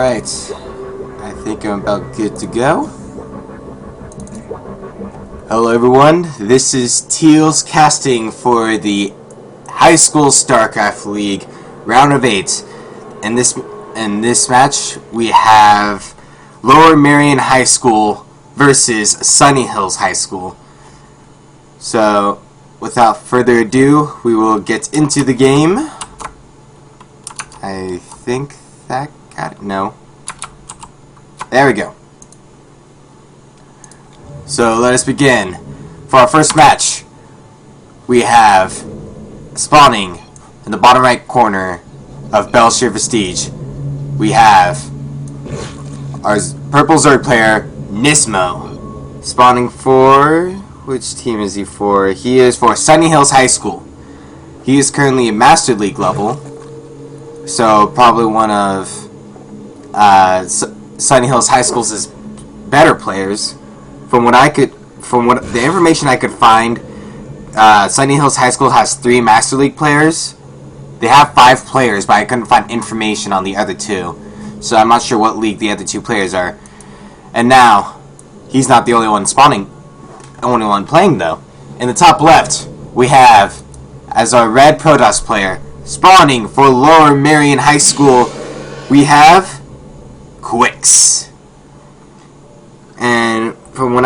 Alright, I think I'm about good to go. Hello everyone, this is tealz casting for the High School StarCraft League round of 8. In this match we have Lower Merion High School versus Sunny Hills High School. So without further ado, we will get into the game. I think that got it. No. There we go. So let us begin. For our first match, we have spawning in the bottom right corner of Bel'Shir Vestige. We have our purple Zerg player, Nismo, spawning for... which team is he for? He is for Sunny Hills High School. He is currently a Master League level, so probably one of Sunny Hills High School's better players. From the information I could find, Sunny Hills High School has 3 Master League players. They have 5 players, but I couldn't find information on the other 2, so I'm not sure what league the other 2 players are. And now, he's not the only one spawning. Only one playing though. In the top left, we have as our red Protoss player spawning for Lower Merion High School. We have Quix, and from what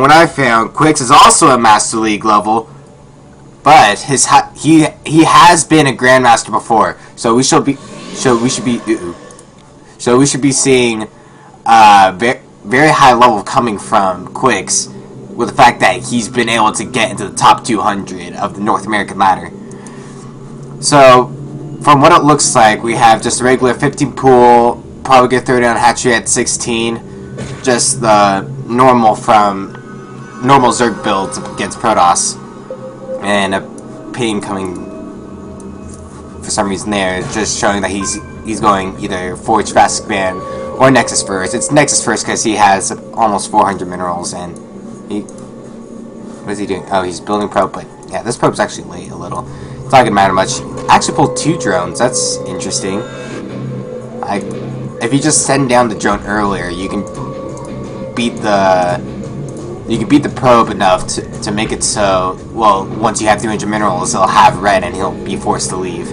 I found, Quix is also a Master League level, but he has been a Grandmaster before, so we should be seeing very high level coming from Quix, with the fact that he's been able to get into the top 200 of the North American ladder. So, from what it looks like, we have just a regular 15 pool, probably get 30 on hatchery at 16, just the normal Zerg builds against Protoss, and a ping coming for some reason there, just showing that he's going either Forge Fast Band or Nexus first. It's Nexus first because he has almost 400 minerals, and what is he doing? Oh, he's building probe, but yeah, this probe's actually late a little. It's not gonna matter much. Actually pulled 2 drones. That's interesting. If you just send down the drone earlier, you can beat the probe enough to make it so, well, once you have 300 minerals, it'll have red and he'll be forced to leave.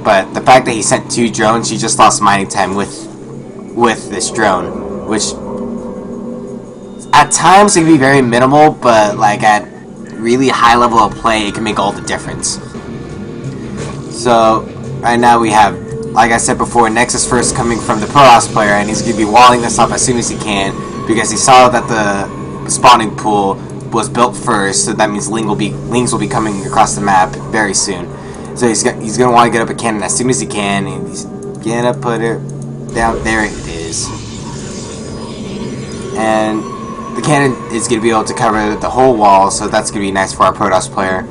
But the fact that he sent 2 drones, he just lost mining time with this drone, which at times it can be very minimal, but like at really high level of play, it can make all the difference. So right now we have, like I said before, Nexus first coming from the Protoss player, and he's going to be walling this up as soon as he can, because he saw that the spawning pool was built first, so that means lings will be coming across the map very soon. So he's going to want to get up a cannon as soon as he can, and he's going to put it down. There it is. And the cannon is going to be able to cover the whole wall, so that's going to be nice for our Protoss player.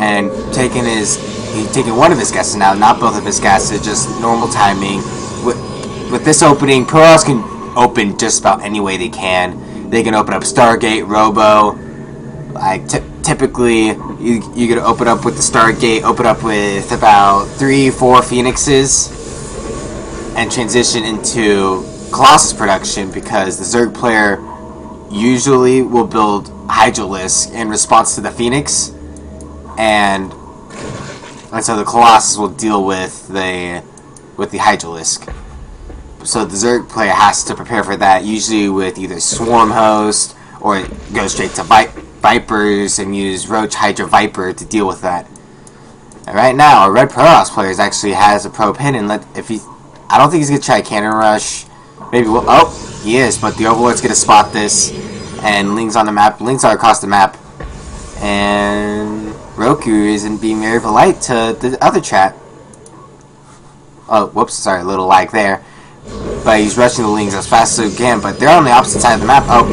And he's taking one of his gases now, not both of his gases, just normal timing. With this opening, Protoss can open just about any way they can. They can open up Stargate, Robo. Like typically, you're going to open up with the Stargate, open up with about 3-4 Phoenixes, and transition into Colossus production, because the Zerg player usually will build Hydralisk in response to the Phoenix, and so the Colossus will deal with the Hydralisk. So the Zerg player has to prepare for that, usually with either Swarm Host, or go straight to Vipers and use Ro8 Hydra Viper to deal with that. And right now, our red Protoss player actually has a probe hidden. I don't think he's gonna try a cannon rush. Maybe he is, but the Overlord's gonna spot this, and Ling's on the map. Lings are across the map, and Roku isn't being very polite to the other chat. Oh, whoops, sorry, a little lag there. But he's rushing the Lings as fast as he can, but they're on the opposite side of the map. Oh,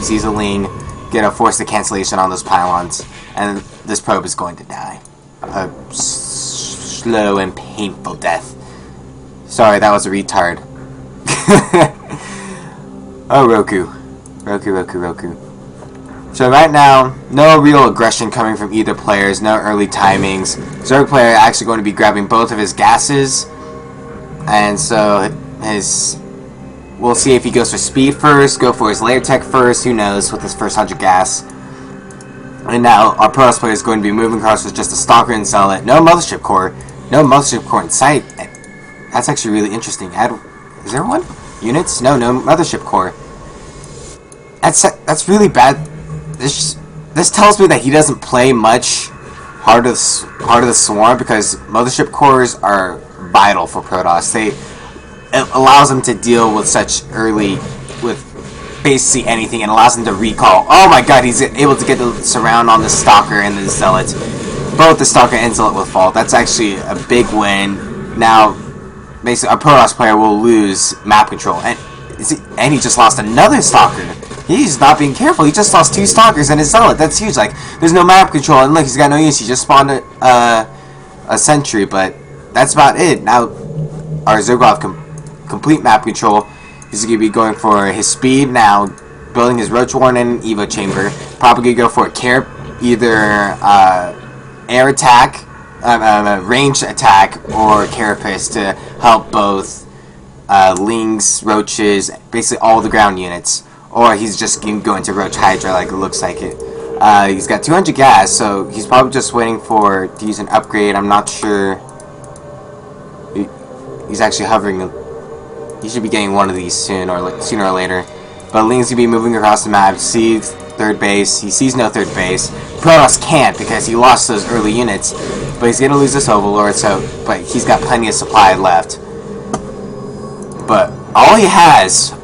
sees the Ling, gonna force the cancellation on those pylons, and this probe is going to die. A slow and painful death. Sorry, that was a retard. Oh, Roku. So right now, no real aggression coming from either players, no early timings. Zerg player actually going to be grabbing both of his gases, And so we'll see if he goes for speed first, go for his layer tech first, who knows, with his first 100 gas. And now our Protoss player is going to be moving across with just a Stalker and Zealot. No Mothership Core. No Mothership Core in sight. That's actually really interesting. Is there one? Units? No Mothership Core. That's really bad. This tells me that he doesn't play much Heart of the Swarm, because Mothership Cores are vital for Protoss. It allows them to deal with with basically anything, and allows them to recall. Oh my god, he's able to get the surround on the Stalker and the Zealot. Both the Stalker and Zealot will fall. That's actually a big win. Now, basically, our Protoss player will lose map control, and he just lost another Stalker. He's not being careful. He just lost 2 Stalkers and his Zealot. That's huge. Like, there's no map control, and look, he's got no use. He just spawned a sentry, but that's about it. Now, our Zerg will have complete map control. He's going to be going for his speed now, building his Roach Warren and Evo Chamber. Probably going to go for a either air attack, range attack, or Carapace to help both Lings, Roaches, basically all the ground units. Or he's just going to go into Roach Hydra, like it looks like it. He's got 200 gas, so he's probably just waiting to use an upgrade. I'm not sure. He's actually hovering. He should be getting one of these sooner or later. But Ling's going to be moving across the map. Sees third base. He sees no third base. Protoss can't because he lost those early units. But he's going to lose this Overlord, but he's got plenty of supply left. But all he has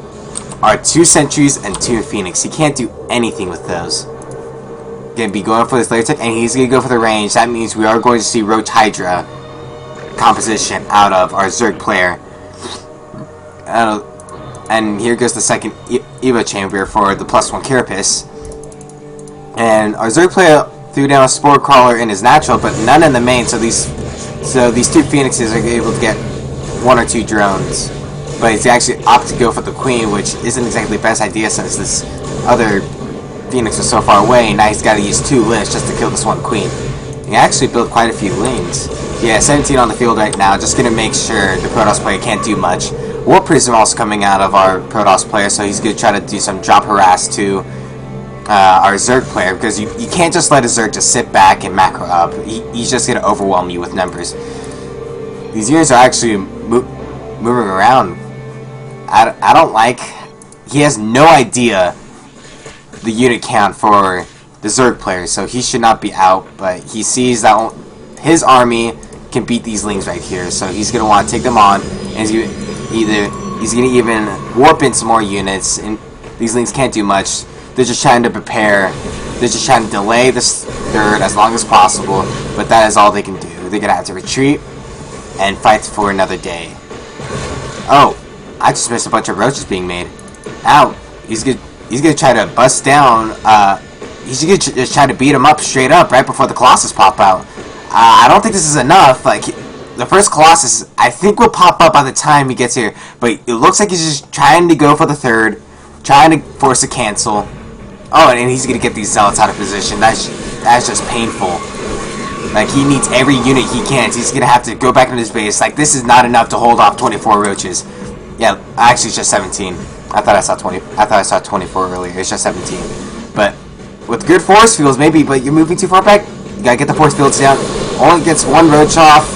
are 2 Sentries and 2 Phoenix. He can't do anything with those. Gonna be going for this laser tech, and he's gonna go for the range. That means we are going to see Roach Hydra composition out of our Zerg player. And here goes the second Evo Chamber for the +1 Carapace. And our Zerg player threw down a Spore Crawler in his natural, but none in the main. So these 2 Phoenixes are able to get 1 or 2 drones. But he's actually opted to go for the Queen, which isn't exactly the best idea since this other Phoenix was so far away. Now he's got to use 2 Lings just to kill this 1 Queen. He actually built quite a few Lings. Yeah, 17 on the field right now, just going to make sure the Protoss player can't do much. War Prism also coming out of our Protoss player, so he's going to try to do some drop harass to our Zerg player, because you can't just let a Zerg just sit back and macro up. He's just going to overwhelm you with numbers. These units are actually moving around. I don't like. He has no idea the unit count for the Zerg player, so he should not be out. But he sees that his army can beat these Lings right here, so he's gonna want to take them on, and he's gonna even warp in some more units. And these Lings can't do much. They're just trying to prepare. They're just trying to delay this third as long as possible. But that is all they can do. They're gonna have to retreat and fight for another day. Oh. I just missed a bunch of roaches being made. Ow! He's gonna try to bust down. He's gonna just try to beat him up straight up right before the Colossus pop out. I don't think this is enough. Like, the first Colossus, I think will pop up by the time he gets here. But it looks like he's just trying to go for the third, trying to force a cancel. Oh, and he's gonna get these Zealots out of position. That's just painful. Like, he needs every unit he can. So he's gonna have to go back into his base. Like, this is not enough to hold off 24 roaches. Yeah, actually it's just 17. I thought I saw 20. I thought I saw 24 earlier. It's just 17. But with good force fields, maybe. But you're moving too far back. You gotta get the force fields down. Only gets 1 roach off.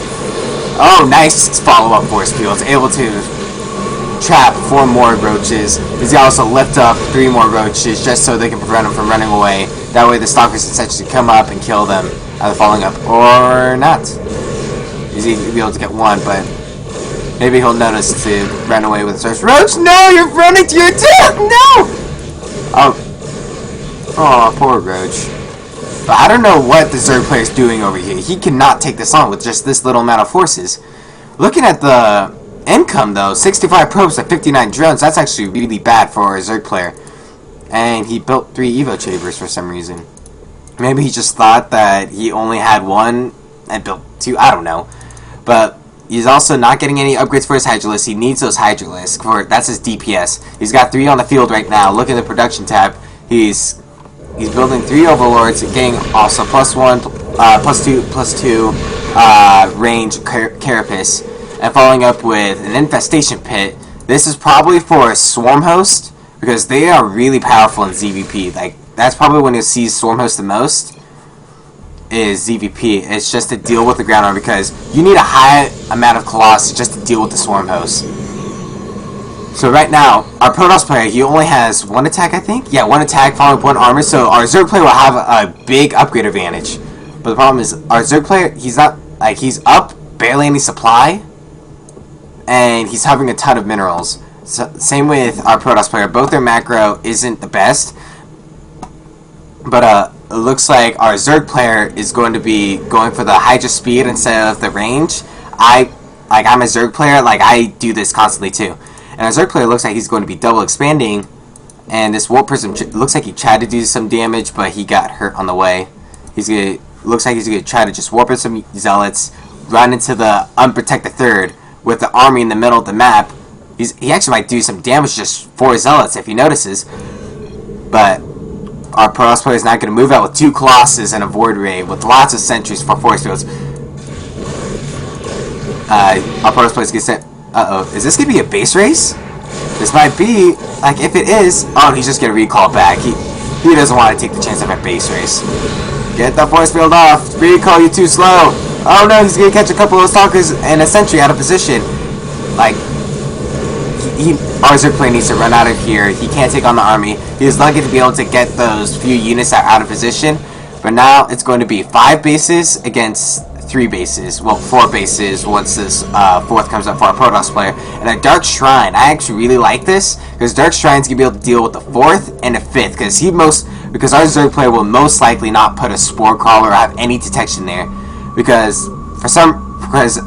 Oh, nice follow-up force fields. Able to trap 4 more roaches. He's also lift up 3 more roaches just so they can prevent them from running away. That way the Stalkers essentially come up and kill them either falling up or not. He's gonna be able to get 1, but maybe he'll notice to run away with his first roach. No, you're running to your attack! No! Oh, poor roach. But I don't know what the Zerg player is doing over here. He cannot take this on with just this little amount of forces. Looking at the income, though, 65 probes to 59 drones, that's actually really bad for a Zerg player. And he built 3 Evo Chambers for some reason. Maybe he just thought that he only had 1 and built 2. I don't know. But he's also not getting any upgrades for his Hydralisks. He needs those Hydralisks. That's his DPS. He's got 3 on the field right now. Look at the production tab. He's building 3 Overlords, getting also +1, +2, +2 range Carapace. and following up with an Infestation Pit. This is probably for a Swarm Host, because they are really powerful in ZVP. Like, that's probably when you'll see Swarm Host the most, is ZVP. It's just to deal with the ground armor, because you need a high amount of Colossus just to deal with the Swarm Host. So right now, our Protoss player, he only has 1 attack, I think? Yeah, 1 attack followed with 1 armor, so our Zerg player will have a big upgrade advantage. But the problem is, our Zerg player, he's not, like, he's up, barely any supply, and he's having a ton of minerals. So, same with our Protoss player. Both their macro isn't the best, but it looks like our Zerg player is going to be going for the Hydra speed instead of the range. I'm a Zerg player, like, I do this constantly too. And our Zerg player looks like he's going to be double expanding, and this Warp Prism looks like he tried to do some damage, but he got hurt on the way. Looks like he's going to try to just Warp some Zealots, run into the unprotected third with the army in the middle of the map. He actually might do some damage just for Zealots if he notices, but our Protoss player is not going to move out with 2 Colossus and a Void Ray with lots of sentries for force fields. Our Protoss player is going to set. Is this going to be a base race? This might be. Like, if it is, he's just going to recall back. He doesn't want to take the chance of a base race. Get the force field off. Recall, you too slow. Oh no, he's going to catch a couple of stalkers and a sentry out of position. Like, our Zerg player needs to run out of here. He can't take on the army. He was lucky to be able to get those few units that are out of position. But now it's going to be 5 bases against 3 bases. Well, 4 bases once this 4th comes up for our Protoss player. And a Dark Shrine. I actually really like this, because Dark Shrine's going to be able to deal with the 4th and the 5th. Because our Zerg player will most likely not put a Spore Crawler or have any detection there. Because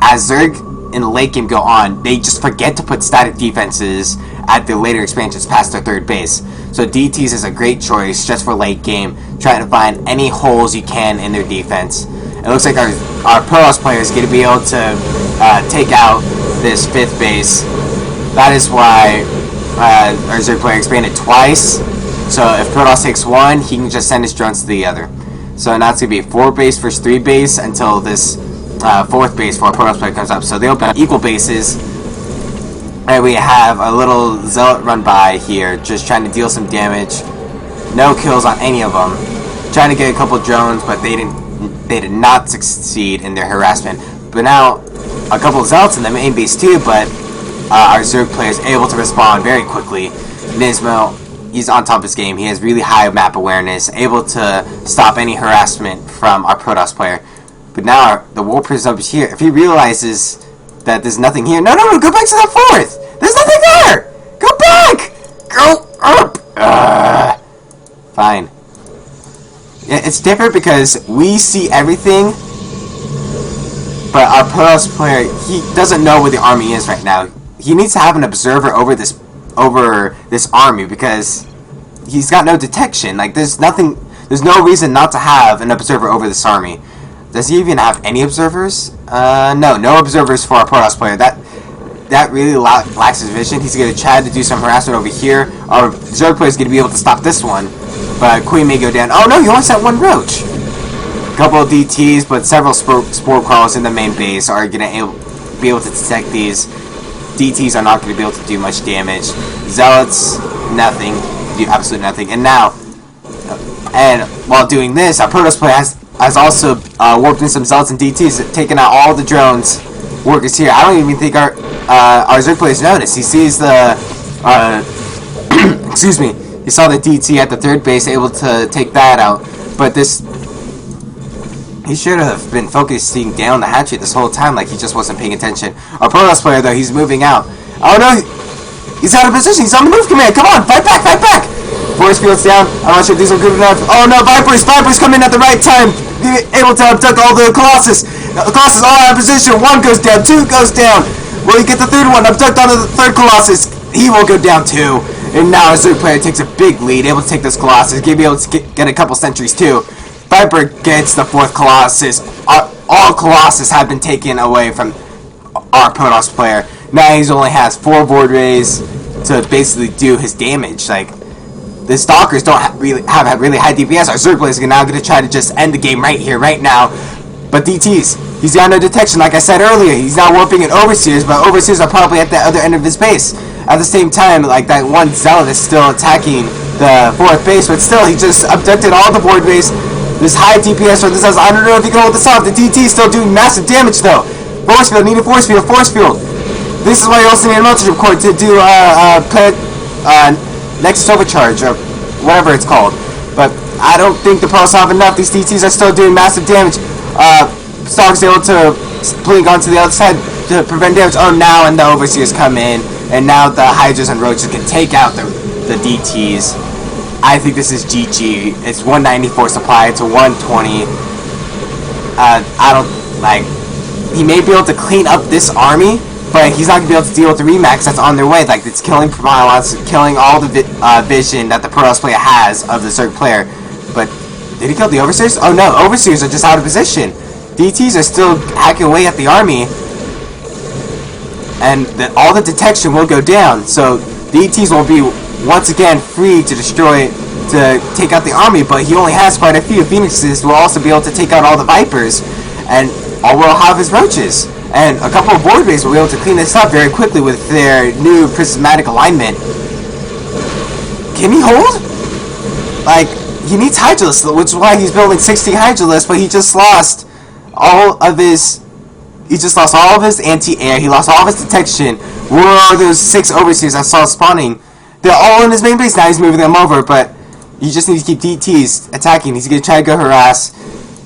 as Zerg in the late game go on, they just forget to put static defenses at their later expansions past their 3rd base. So DTs is a great choice just for late game, trying to find any holes you can in their defense. It looks like our Protoss player is going to be able to take out this 5th base. That is why our Zerg player expanded twice. So if Protoss takes 1, he can just send his drones to the other. So now it's going to be 4 base versus 3 base until this 4th base for our Protoss player comes up. So they open up equal bases. And we have a little Zealot run by here, just trying to deal some damage. No kills on any of them. Trying to get a couple drones, but they did not succeed in their harassment. But now, a couple of Zealots in the main base too, but our Zerg player is able to respond very quickly. Nismo, he's on top of his game. He has really high map awareness, able to stop any harassment from our Protoss player. But now, the Warp Prism over here, if he realizes that there's nothing here, no, go back to the 4th! There's nothing there! Go back! Go up! Fine. Yeah, it's different because we see everything, but our Protoss player, he doesn't know where the army is right now. He needs to have an observer over this army, because he's got no detection. Like, there's no reason not to have an observer over this army. Does he even have any observers? No observers for our Protoss player. That really lacks his vision. He's going to try to do some harassment over here. Our Zerg player is going to be able to stop this one, but Queen may go down. Oh no, he only sent 1 roach. A couple of DTs, but several spore crawlers in the main base are going to be able to detect these. DTs are not going to be able to do much damage. Zealots, nothing. Do absolutely nothing. And now, while doing this, our Protoss player has also warped in some Zealots and DTs, taking out all the drones workers here. I don't even think our Zerg players noticed. He sees the excuse me. He saw the DT at the 3rd base, able to take that out. But he should have been focusing down the hatchet this whole time, like he just wasn't paying attention. Our Protoss player, though, he's moving out. Oh no, he's out of position. He's on the move command. Come on, fight back, fight back. Force field's down. I'm not sure if these are good enough. Oh no, Vipers come in at the right time. Able to abduct all the Colossus. The Colossus all out of position. 1 goes down, 2 goes down. Will he get the 3rd one? Abduct onto the 3rd Colossus. He will go down too. And now our Zerg player takes a big lead, able to take this Colossus. Be able to get a couple sentries too. Viper gets the 4th Colossus. All Colossus have been taken away from our Protoss player. Now he only has 4 Void Rays to basically do his damage. Like, the Stalkers don't really have really high DPS. Our Zerg players are now going to try to just end the game right here, right now. But DTs, He's got no detection, like I said earlier. He's not warping in Overseers, but Overseers are probably at the other end of his base. At the same time, like, that one Zealot is still attacking the 4th base, but still, he just abducted all the board base. This high DPS for this house. I don't know if he can hold this off. The DT is still doing massive damage, though. Force field, need a force field, force field. This is why you also need a military core to do, Nexus Overcharge, or whatever it's called. But I don't think the pros have enough. These DTs are still doing massive damage. Stark's able to blink onto the other side to prevent damage. Oh, now and the Overseers come in, and now the Hydras and Roaches can take out the DTs. I think this is GG. It's 194 supply to 120. I don't, like, he may be able to clean up this army, but he's not going to be able to deal with the Remax that's on their way. Like, it's killing Pylons, killing all the vision that the Protoss player has of the Zerg player. But, did he kill the Overseers? Oh no, Overseers are just out of position. DTs are still hacking away at the army. And all the detection will go down. So, DTs will be, once again, free to destroy, to take out the army. But he only has quite a few Phoenixes who will also be able to take out all the Vipers. And all will have his Roaches. And a couple of board bays will be able to clean this up very quickly with their new prismatic alignment. Can he hold? Like, he needs Hydralisks, which is why he's building 60 Hydralisks, but he just lost all of his... He just lost all of his anti-air, he lost all of his detection. Where are those 6 Overseers I saw spawning? They're all in his main base, now he's moving them over, but you just need to keep DTs attacking. He's going to try to go harass.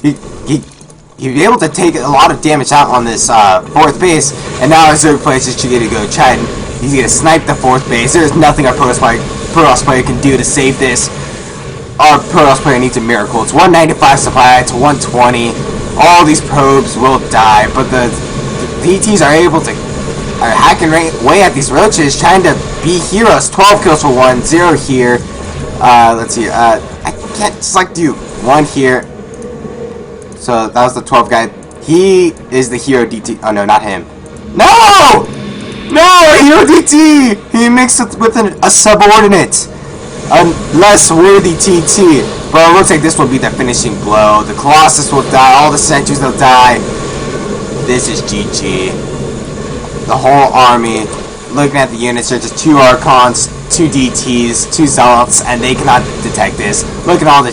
He'll be able to take a lot of damage out on this 4th base, and now our Zerg player is just going to go try and he's going to snipe the 4th base. There's nothing our Protoss player can do to save this. Our Protoss player needs a miracle. It's 195 supply to 120. All these probes will die, but the DTs are able to hacking away at these Roaches, trying to be heroes. 12 kills for 1, 0 here. Let's see. I can't just like do 1 here. So that was the 12 guy. He is the hero DT. Oh no, not him. No! No! Hero DT! He mixed it with a subordinate. A less worthy TT. But it looks like this will be the finishing blow. The Colossus will die. All the sentries will die. This is GG. The whole army. Looking at the units, there's just 2 Archons, 2 DTs, 2 Zealots, and they cannot detect this. Look at all the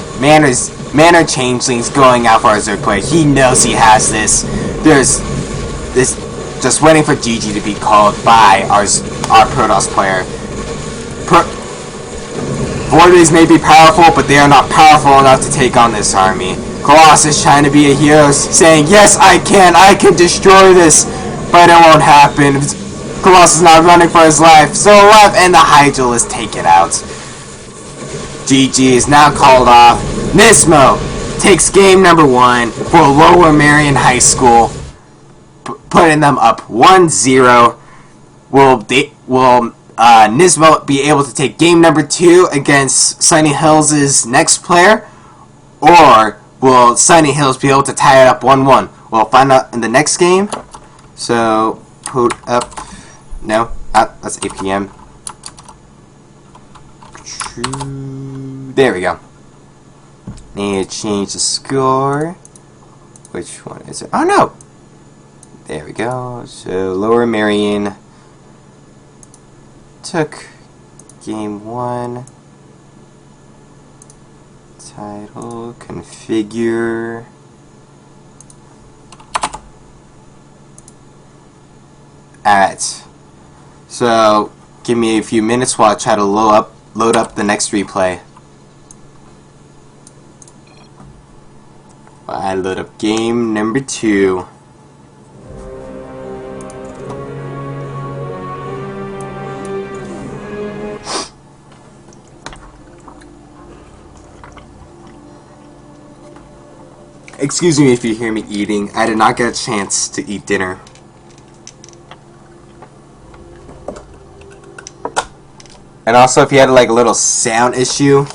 Manor Changelings going out for our Zerg player. He knows he has this. There's this just waiting for GG to be called by our Protoss player. Voidways may be powerful, but they are not powerful enough to take on this army. Colossus trying to be a hero, saying, yes, I can destroy this, but it won't happen. Colossus not running for his life, so left, and the Hydralisks take it out. GG is now called off. Nismo takes game number 1 for Lower Merion High School, putting them up 1-0. Will Nismo be able to take game number 2 against Sunny Hills' next player, or will Sunny Hills be able to tie it up 1-1? We'll find out in the next game. So put up. No, that's 8 p.m. There we go. Need to change the score. Which one is it? Oh no! There we go. So Lower Merion took game 1. Title, configure. Alright. So give me a few minutes while I try to load up the next replay. I load up game number 2. Excuse me if you hear me eating. I did not get a chance to eat dinner. And also, if you had like a little sound issue,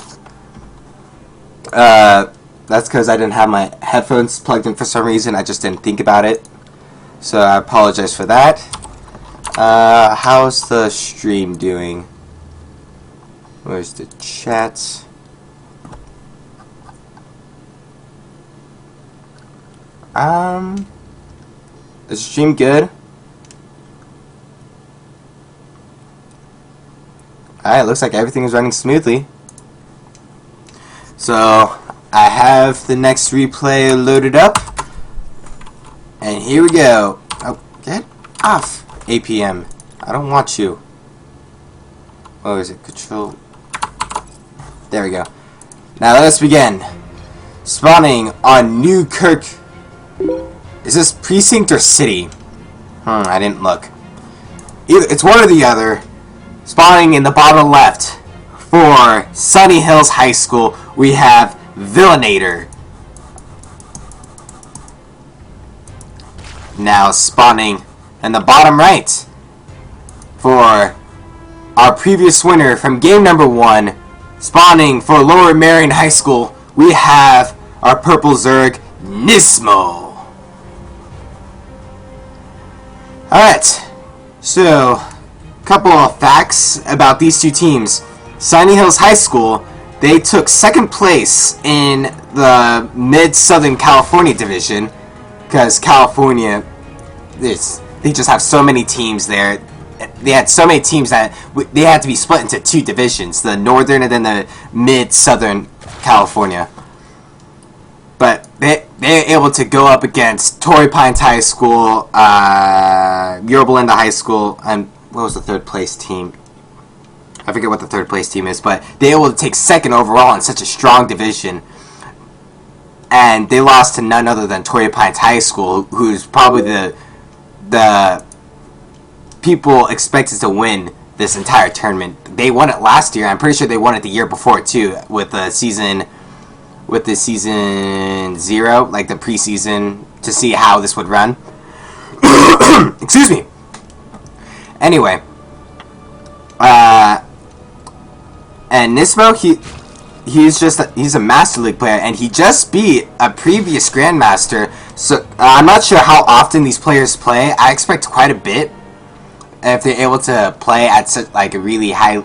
that's because I didn't have my headphones plugged in for some reason. I just didn't think about it. So I apologize for that. How's the stream doing? Where's the chat? Is the stream good? Alright, looks like everything is running smoothly. So, I have the next replay loaded up. And here we go. Oh, get off, APM. I don't want you. Oh, is it control? There we go. Now let us begin. Spawning on Newkirk. Is this Precinct or City? I didn't look. It's one or the other. Spawning in the bottom left for Sunny Hills High School, we have Villainator. Now spawning in the bottom right for our previous winner from game number 1, spawning for Lower Merion High School, we have our purple Zerg, Nismo. Alright, so couple of facts about these two teams. Sunny Hills High School, they took 2nd place in the Mid-Southern California Division, because California, they just have so many teams there. They had so many teams that they had to be split into 2 divisions, the Northern and then the Mid-Southern California. But they were able to go up against Torrey Pines High School, Yorba Linda High School, and what was the 3rd place team? I forget what the 3rd place team is, but they were able to take 2nd overall in such a strong division. And they lost to none other than Torrey Pines High School, who's probably the people expected to win this entire tournament. They won it last year. I'm pretty sure they won it the year before too, with the season 0, like the preseason, to see how this would run. Excuse me. Anyway, and Nismo, he's a Master League player, and he just beat a previous Grandmaster. So I'm not sure how often these players play. I expect quite a bit if they're able to play at such like a really high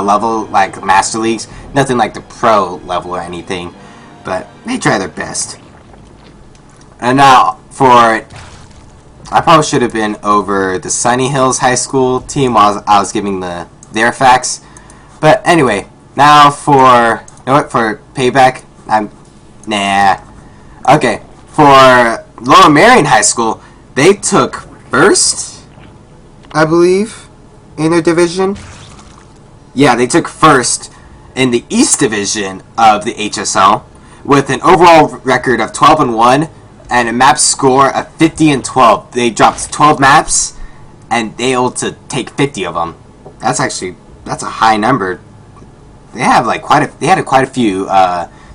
level, like Master Leagues. Nothing like the pro level or anything, but they try their best. And now for. I probably should have been over the Sunny Hills High School team while I was giving their facts. But anyway, now for for payback, nah. Okay, for Lower Merion High School, they took 1st, I believe, in their division. Yeah, they took 1st in the East Division of the HSL with an overall record of 12-1. And a map score of 50-12. They dropped 12 maps, and they able to take 50 of them. That's a high number. They have like quite a few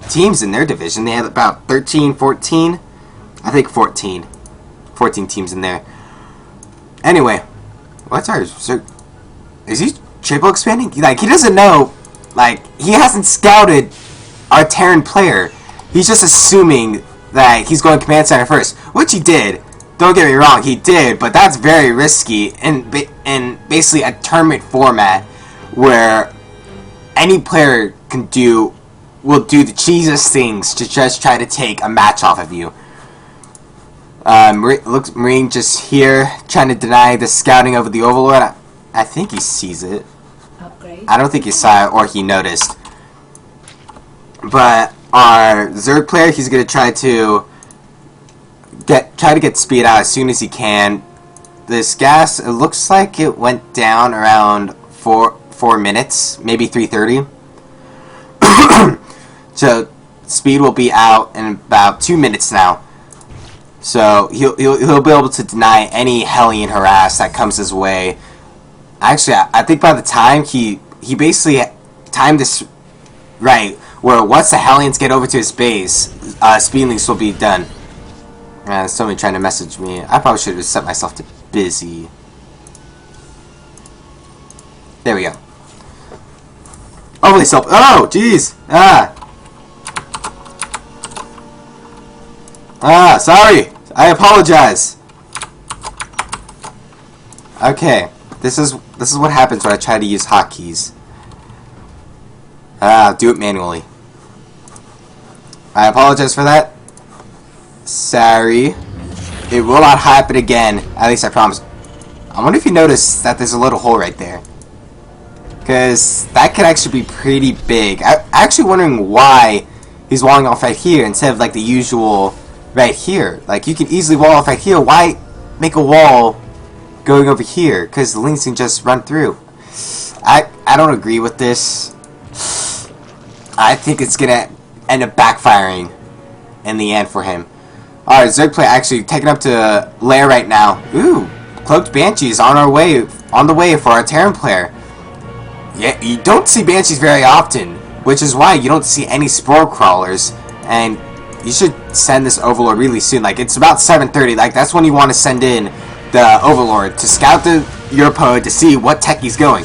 teams in their division. They had about 13, 14, I think 14 teams in there. Anyway, what's our? Is he triple expanding? Like he doesn't know. Like he hasn't scouted our Terran player. He's just assuming that he's going command center first, which he did. Don't get me wrong, he did, but that's very risky in basically a tournament format where any player will do the cheesiest things to just try to take a match off of you. Looks Marine just here trying to deny the scouting of the Overlord. I think he sees it. Upgrade. I don't think he saw it or he noticed. But our Zerg player, he's gonna try to get speed out as soon as he can. This gas, it looks like it went down around 4 minutes, maybe 3:30. So speed will be out in about 2 minutes now. So he'll be able to deny any Hellion harass that comes his way. Actually, I think by the time he basically timed this right, where once the Hellions get over to his base, speed links will be done. Somebody trying to message me. I probably should have set myself to busy. There we go. Overly self. Oh, jeez. Sorry. I apologize. Okay. This is what happens when I try to use hotkeys. Do it manually. I apologize for that. Sorry. It will not happen again. At least I promise. I wonder if you noticed that there's a little hole right there. Because that could actually be pretty big. I'm actually wondering why he's walling off right here instead of like the usual right here. Like you can easily wall off right here. Why make a wall going over here? Because the links can just run through. I don't agree with this. I think it's gonna end up backfiring in the end for him. Alright, Zerg player actually taking up to Lair right now. Ooh, Cloaked Banshees on the way for our Terran player. Yeah, you don't see Banshees very often, which is why you don't see any Spore Crawlers, and you should send this Overlord really soon. Like, it's about 7:30, like, that's when you want to send in the Overlord to scout your opponent to see what tech he's going.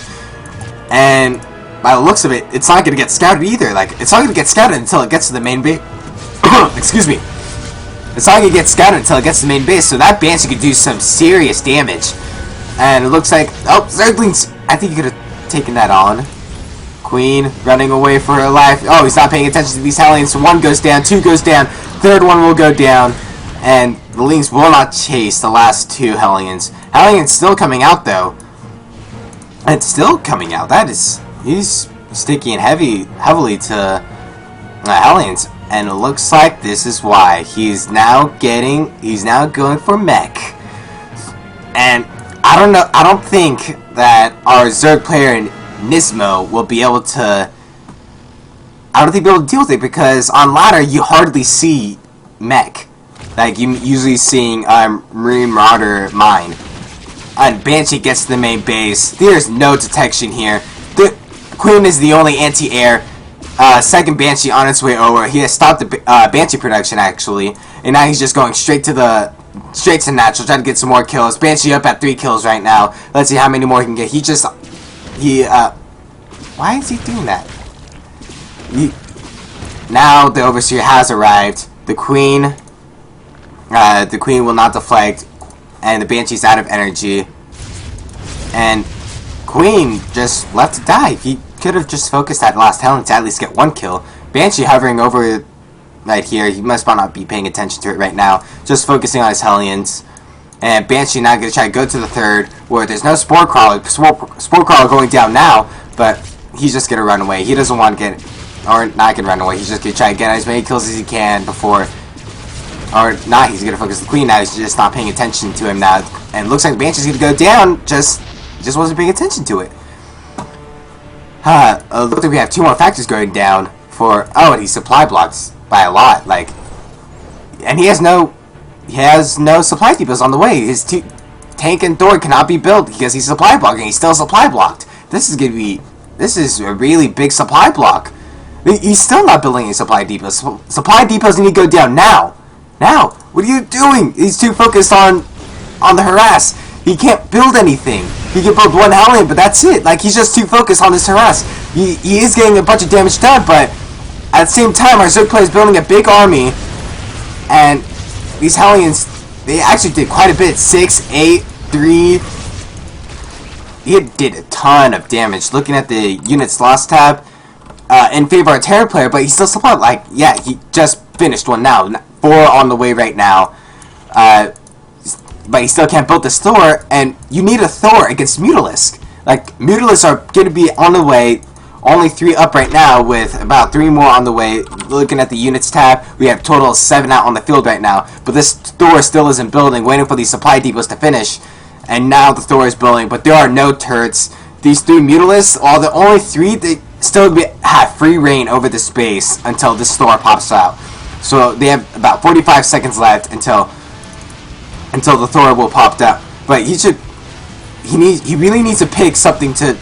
And by the looks of it, it's not going to get scouted either. Like, it's not going to get scouted until it gets to the main base. Excuse me. It's not going to get scouted until it gets to the main base, so that Banshee could do some serious damage. And it looks like, oh, Zerglings, I think you could have taken that on. Queen running away for her life. Oh, he's not paying attention to these Hellions. So 1 goes down, 2 goes down, 3rd one will go down, and the Lings will not chase the last 2 Hellions. Hellions still coming out, though. It's still coming out. That is, he's sticking heavily to Hellions. And it looks like this is why he's now going for mech. And I don't know, I don't think that our Zerg player in Nismo will be able to, I don't think they'll be able to deal with it, because on ladder you hardly see mech. Like you usually seeing Marine Marauder mine. And Banshee gets to the main base. There's no detection here. The Queen is the only anti-air. Second Banshee on its way over. He has stopped the Banshee production actually, and now he's just going straight to natural, trying to get some more kills. Banshee up at 3 kills right now. Let's see how many more he can get. Why is he doing that? Now the Overseer has arrived. The Queen will not deflect, and the Banshee's out of energy. And Queen just left to die. He could have just focused that last Hellion to at least get 1 kill. Banshee hovering over right here. He must not be paying attention to it right now. Just focusing on his Hellions. And Banshee now going to try to go to the 3rd, where there's no Spore Crawler. Spore Crawler going down now, but he's just going to run away. He doesn't want to get, or not going to run away. He's just going to try to get as many kills as he can before, or not, he's going to focus the Queen now. He's just not paying attention to him now. And it looks like Banshee's going to go down, just wasn't paying attention to it. Looks like we have 2 more factors going down for, oh, and he supply blocks by a lot, like, and he has no supply depots on the way. His tank and Thor cannot be built because he's supply blocking. He's still supply blocked. This is a really big supply block. He's still not building any supply depots. Supply depots need to go down now. Now, what are you doing? He's too focused on the harass. He can't build anything. He can build 1 Hellion, but that's it. Like, he's just too focused on this harass. He is getting a bunch of damage done, but at the same time, our Zerg player is building a big army, and these Hellions, they actually did quite a bit. 6, 8, 3. He did a ton of damage. Looking at the units lost tab, in favor of a Terran player, but he still supplied, like, yeah, he just finished 1 now. 4 on the way right now. But he still can't build this Thor, and you need a Thor against Mutalisk. Like, Mutalisks are going to be on the way. Only 3 up right now, with about 3 more on the way. Looking at the units tab, we have a total of 7 out on the field right now. But this Thor still isn't building, waiting for these supply depots to finish. And now the Thor is building, but there are no turrets. These 3 Mutalisks are the only 3 that still have free reign over the space until this Thor pops out. So they have about 45 seconds left until the Thor will pop out. But he really needs to pick something to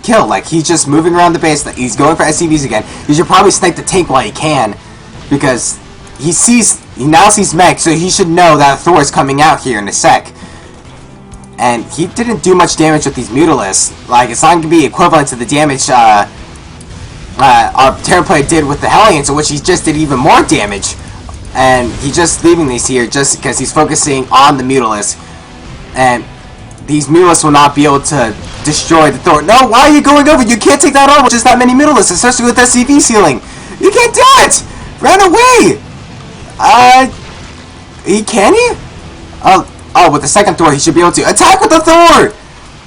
kill. Like, he's just moving around the base. He's going for SCVs again. He should probably snipe the tank while he can, because he now sees mech, so he should know that Thor is coming out here in a sec. And he didn't do much damage with these Mutalisks. Like, it's not going to be equivalent to the damage our Terran player did with the Hellions, in which he just did even more damage. And he's just leaving these here just because he's focusing on the Mutalisk. And these Mutalisks will not be able to destroy the Thor. No, why are you going over? You can't take that on with just that many Mutalisks, especially with SCV sealing. You can't do it! Run away! Can he? Oh, with the second Thor, he should be able to attack with the Thor!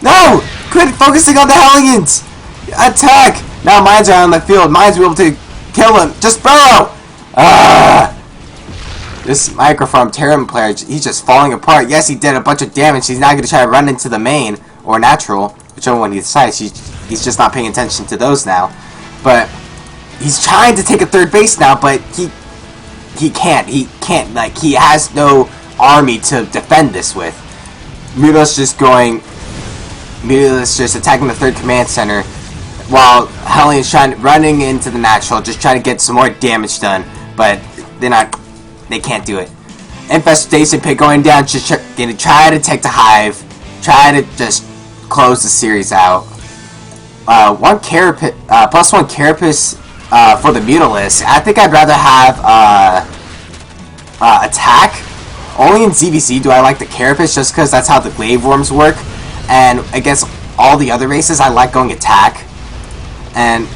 No! Quit focusing on the Hellions! Attack! Now mines are on the field. Mines will be able to kill him. Just burrow! This microform Terran player, he's just falling apart. Yes, he did a bunch of damage. He's now going to try to run into the main, or natural, whichever one he decides. He's just not paying attention to those now. But he's trying to take a third base now, but he can't. He can't. Like, he has no army to defend this with. Mutila's just attacking the third command center, while Hellion's running into the natural, just trying to get some more damage done. But they can't do it. Infestation pit going down, just gonna try to take the hive, try to just close the series out. +1 carapace for the Mutalisk. I think I'd rather have attack. Only in ZVC do I like the carapace, just because that's how the glaive worms work. And against all the other races, I like going attack. And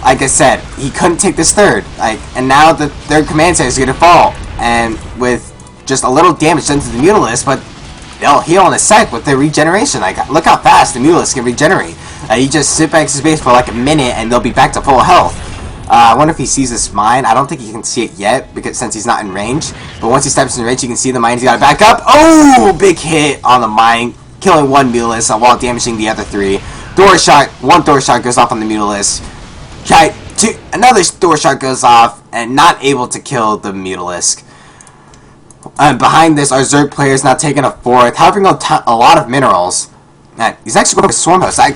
like I said, he couldn't take this third. And now the third command center is gonna fall. And with just a little damage done to the Mutalisk, but they'll heal in a sec with their regeneration. Like, look how fast the Mutalisk can regenerate. He just sit back his base for like a minute, and they'll be back to full health. I wonder if he sees this mine. I don't think he can see it yet, because since he's not in range. But once he steps in range, you can see the mine. He's got to back up. Oh, big hit on the mine, killing one Mutalisk while damaging the other three. One Thor shot goes off on the Mutalisk. Another Thor shot goes off, and not able to kill the Mutalisk. Behind this, our Zerg player is now taking a fourth, having a lot of minerals. He's actually going to Swarm Host. I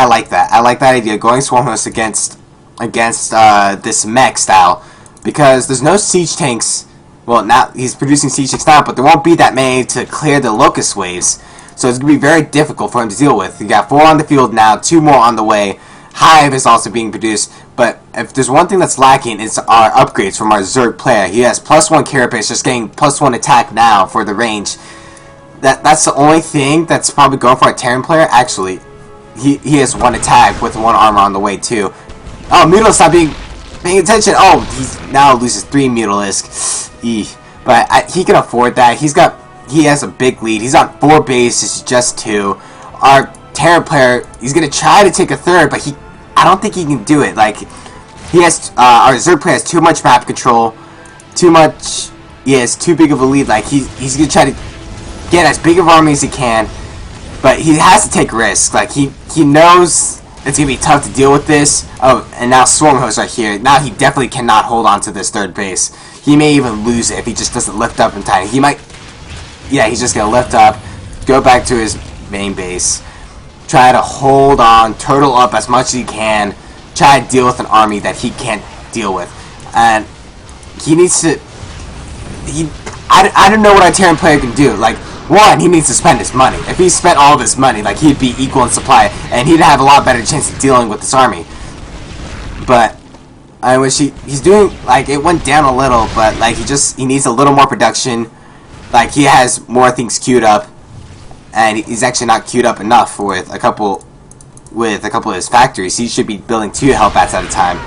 like that. I like that idea, going Swarm Host against this mech style, because there's no siege tanks. Well, now he's producing siege tanks now, but there won't be that many to clear the locust waves. So it's going to be very difficult for him to deal with. You got 4 on the field now, 2 more on the way. Hive is also being produced, but if there's one thing that's lacking, it's our upgrades from our Zerg player. He has +1 carapace, just getting +1 attack now for the range. That's the only thing that's probably going for our Terran player. Actually, he has 1 attack with 1 armor on the way too. Oh, Mutalisk not paying attention. Oh, he now loses 3 Mutalisk. But he can afford that. He has a big lead. He's on 4 bases, just 2. Our Terran player, he's gonna try to take a third, but I don't think he can do it. Like, our Zerg player has too much map control, he has too big of a lead. Like, he's gonna try to get as big of an army as he can, but he has to take risks. Like, he knows it's gonna be tough to deal with this. Oh, and now Swarm Host right here. Now he definitely cannot hold on to this third base. He may even lose it if he just doesn't lift up in time. He might, yeah, he's just gonna lift up, go back to his main base, try to hold on, turtle up as much as he can, try to deal with an army that he can't deal with. And he needs to... I don't know what our Terran player can do. Like, one, he needs to spend his money. If he spent all of his money, like, he'd be equal in supply, and he'd have a lot better chance of dealing with this army. But I wish he's doing... Like, it went down a little, but, like, he needs a little more production. Like, he has more things queued up, and he's actually not queued up enough with a couple of his factories. He should be building 2 Hellbats at a time.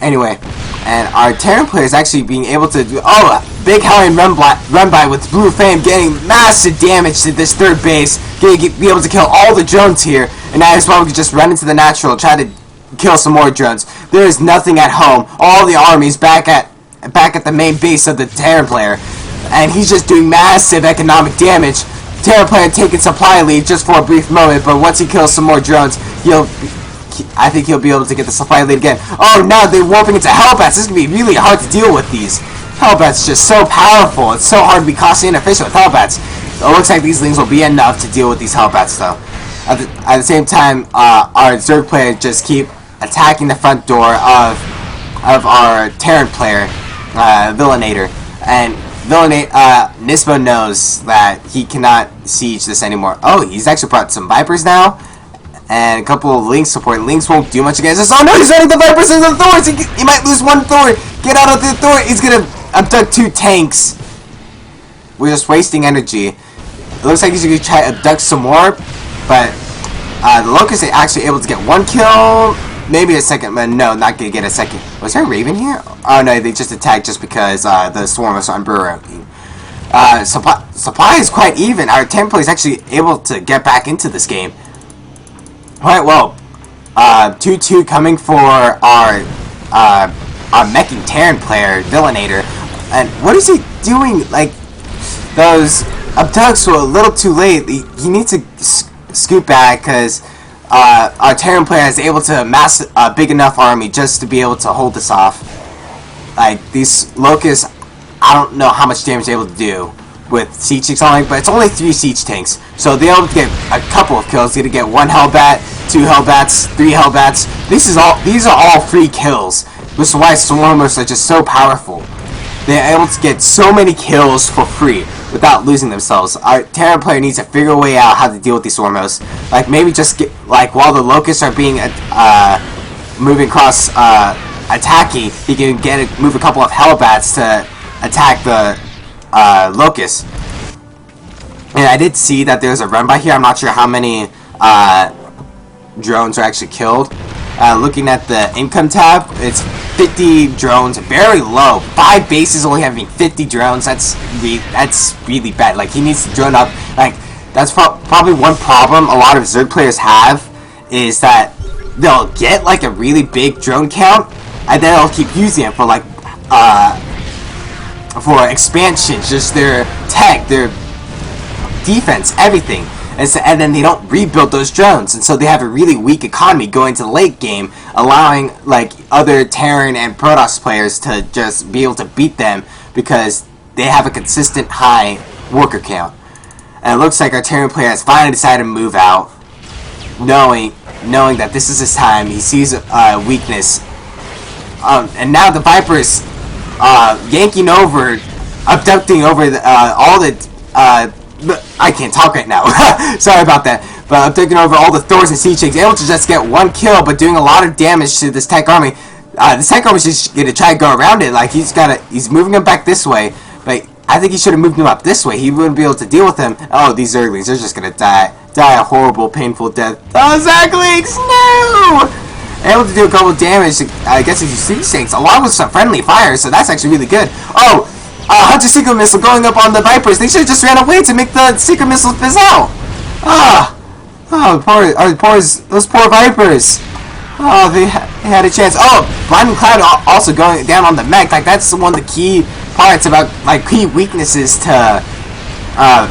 Anyway, and our Terran player is actually being able to do... Oh, big Hellion run by with Blue Flame, getting massive damage to this third base, be able to kill all the drones here, and now as well we can just run into the natural, try to kill some more drones. There is nothing at home. All the armies back at the main base of the Terran player, and he's just doing massive economic damage. Terran player taking supply lead just for a brief moment, but once he kills some more drones, I think he'll be able to get the supply lead again. Oh, now they're warping into Hellbats. This is going to be really hard to deal with these. Hellbats just so powerful. It's so hard to be cost inefficient with Hellbats. It looks like these things will be enough to deal with these Hellbats, though. At the same time, our Zerg player just keep attacking the front door of our Terran player, Villainator. And Nismo knows that he cannot siege this anymore. Oh, he's actually brought some Vipers now. And a couple of Lynx support. Lynx won't do much against us. Oh no, he's running the Vipers into the Thors! He might lose 1 Thor! Get out of the Thor! He's gonna abduct 2 tanks! We're just wasting energy. It looks like he's gonna try to abduct some more, but the Locusts are actually able to get 1 kill, maybe a second, but no, not gonna get a second. Was there a Raven here? Oh no, they just attacked just because the Swarm was on burrowing. Supply is quite even. Our Terran player is actually able to get back into this game. Alright, well, 2-2 coming for our meching Terran player, Villainator. And what is he doing? Like, those abducts were a little too late. He needs to scoot back because our Terran player is able to amass a big enough army just to be able to hold this off. Like, these Locusts, I don't know how much damage they're able to do with siege tanks on, but it's only 3 siege tanks, so they're able to get a couple of kills. They're gonna get 1 Hellbat, 2 Hellbats, 3 Hellbats. These are all free kills, which is why Swarmers are just so powerful. They're able to get so many kills for free without losing themselves. Our Terran player needs to figure a way out how to deal with these Swarmos. Like, maybe just get, like, while the Locusts are being moving across, attacking, he can move a couple of Hellbats to attack the Locusts. And I did see that there's a run by here. I'm not sure how many drones are actually killed. Looking at the income tab, it's 50 drones, very low. 5 bases only having 50 drones. That's really bad. Like, he needs to drone up. Like, that's probably one problem a lot of Zerg players have, is that they'll get like a really big drone count, and then they'll keep using it for like for expansions, just their tech, their defense, everything. And then they don't rebuild those drones, and so they have a really weak economy going to the late game, allowing like other Terran and Protoss players to just be able to beat them because they have a consistent high worker count. And it looks like our Terran player has finally decided to move out, knowing that this is his time. He sees a weakness, and now the Viper's yanking over, abducting over all the. I can't talk right now. Sorry about that. But I'm taking over all the Thors and siege tanks, able to just get 1 kill, but doing a lot of damage to this tech army. This tech army is just gonna try to go around it. Like, he's moving him back this way, but I think he should have moved him up this way. He wouldn't be able to deal with him. Oh, these Zerglings, they're just gonna die a horrible, painful death. Oh, Zerglings, no! Able to do a couple of damage, I guess, if you siege tanks, along with some friendly fire, so that's actually really good. Oh! Hunter secret missile going up on the Vipers. They should have just ran away to make the secret missile fizz out. Those poor Vipers. Oh, they had a chance. Oh, Blinding Cloud also going down on the mech. Like, that's one of the key parts about, like, key weaknesses to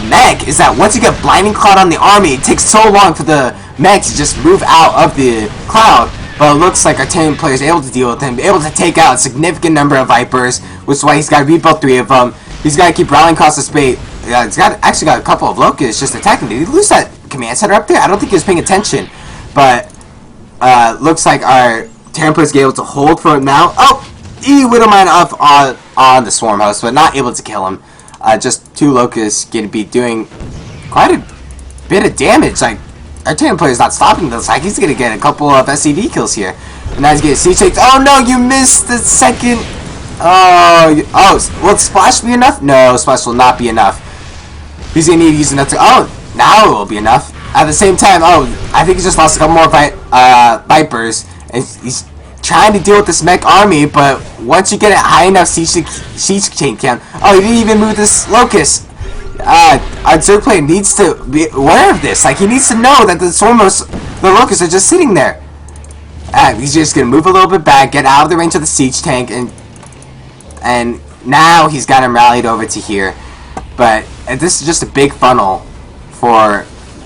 mech, is that once you get Blinding Cloud on the army, it takes so long for the mech to just move out of the cloud. But it looks like our Terran player is able to deal with him, able to take out a significant number of Vipers, which is why he's got to rebuild 3 of them. He's got to keep rallying across the space. He's actually got a couple of Locusts just attacking. Did he lose that command center up there? I don't think he was paying attention. But looks like our Terran player is able to hold for him now. Oh, he Widowmine up on the Swarm House, but not able to kill him. Just 2 Locusts going to be doing quite a bit of damage. Like, our Terran player is not stopping this. Like, he's going to get a couple of SCV kills here. And now he's getting siege tanks. Oh, no, you missed the second. Oh, will Splash be enough? No, Splash will not be enough. He's going to need to use enough to. Oh, now it will be enough. At the same time, I think he just lost a couple more Vipers. And he's trying to deal with this mech army, but once you get a high enough siege tank count. Oh, he didn't even move this Locust. Our Zerg player needs to be aware of this. Like, he needs to know that the Locusts are just sitting there. He's just gonna move a little bit back, get out of the range of the siege tank, and now he's got him rallied over to here. But this is just a big funnel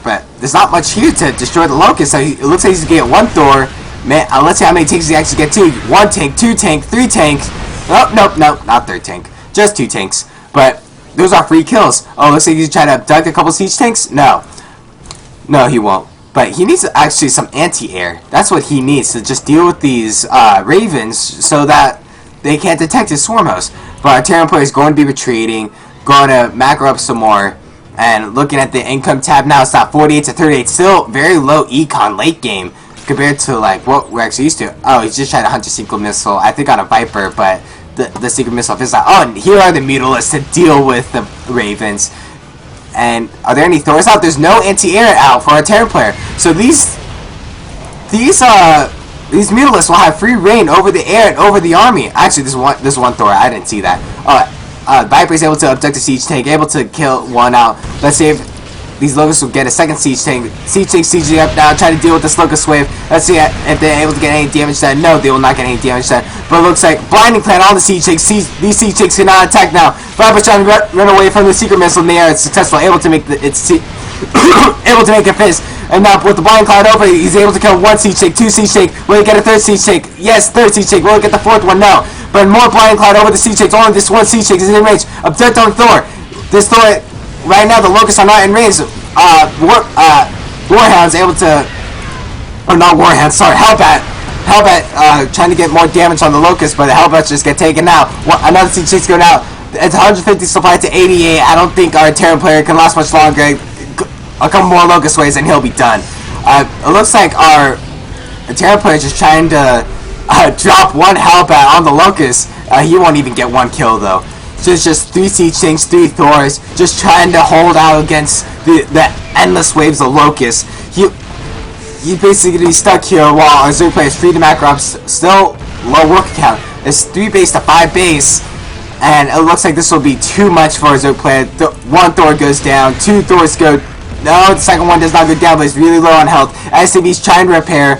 but there's not much here to destroy the Locusts. So it looks like he's gonna get 1 Thor. Man, let's see how many tanks he actually get. 2, 1 tank, 2 tank, 3 tanks. Oh, nope, not 3rd tank, just 2 tanks. But those are free kills. Oh, looks like he's trying to abduct a couple siege tanks. No, he won't. But he needs actually some anti-air. That's what he needs to just deal with these Ravens so that they can't detect his Swarm House. But our Terran player is going to be retreating, going to macro up some more. And looking at the income tab now, it's not 48 to 38. Still very low econ late game compared to like what we're actually used to. Oh, he's just trying to hunt a secret missile. I think on a Viper, but the secret missile is like, oh, and here are the Mutalisks to deal with the Ravens. And are there any Thors out? There's no anti-air out for our Terran player. So these Mutalisks will have free reign over the air and over the army. Actually, there's one Thor. I didn't see that. Viper is able to abduct a siege tank, able to kill one out. Let's see if these locusts will get a second siege tank. Siege tank sieging up now, trying to deal with this locust wave. Let's see if they're able to get any damage done. No, they will not get any damage done. But it looks like blinding plant on the siege tanks. These siege tanks cannot attack now. Viper's trying to run away from the secret missile in the air. It's successful, able to make able to make a fist. And now with the blind cloud over, he's able to kill one siege tank, two siege tank. Will he get a third siege tank? Yes, third siege tank. Will he get the fourth one? No. But more blind cloud over the siege tanks. Only this one siege tank is in range. Abduct on Thor. This Thor, right now the locusts are not in range. Warhound's able to, or not Warhound, sorry, Hellbat trying to get more damage on the locust, but the Hellbats just get taken out. Another siege tank's going out. It's 150 supply to 88. I don't think our Terran player can last much longer. A couple more locust waves and he'll be done. It looks like our Terran player is just trying to drop one Hellbat on the locust. He won't even get one kill though. So it's just 3 siege tanks, 3 Thors, just trying to hold out against the endless waves of locusts. He's basically stuck here while our Zerg player is free to macro up, still low work count. It's 3 base to 5 base, and it looks like this will be too much for our Zerg player. One Thor goes down, 2 Thors go. No, the second one does not go down, but he's really low on health. SCV's trying to repair.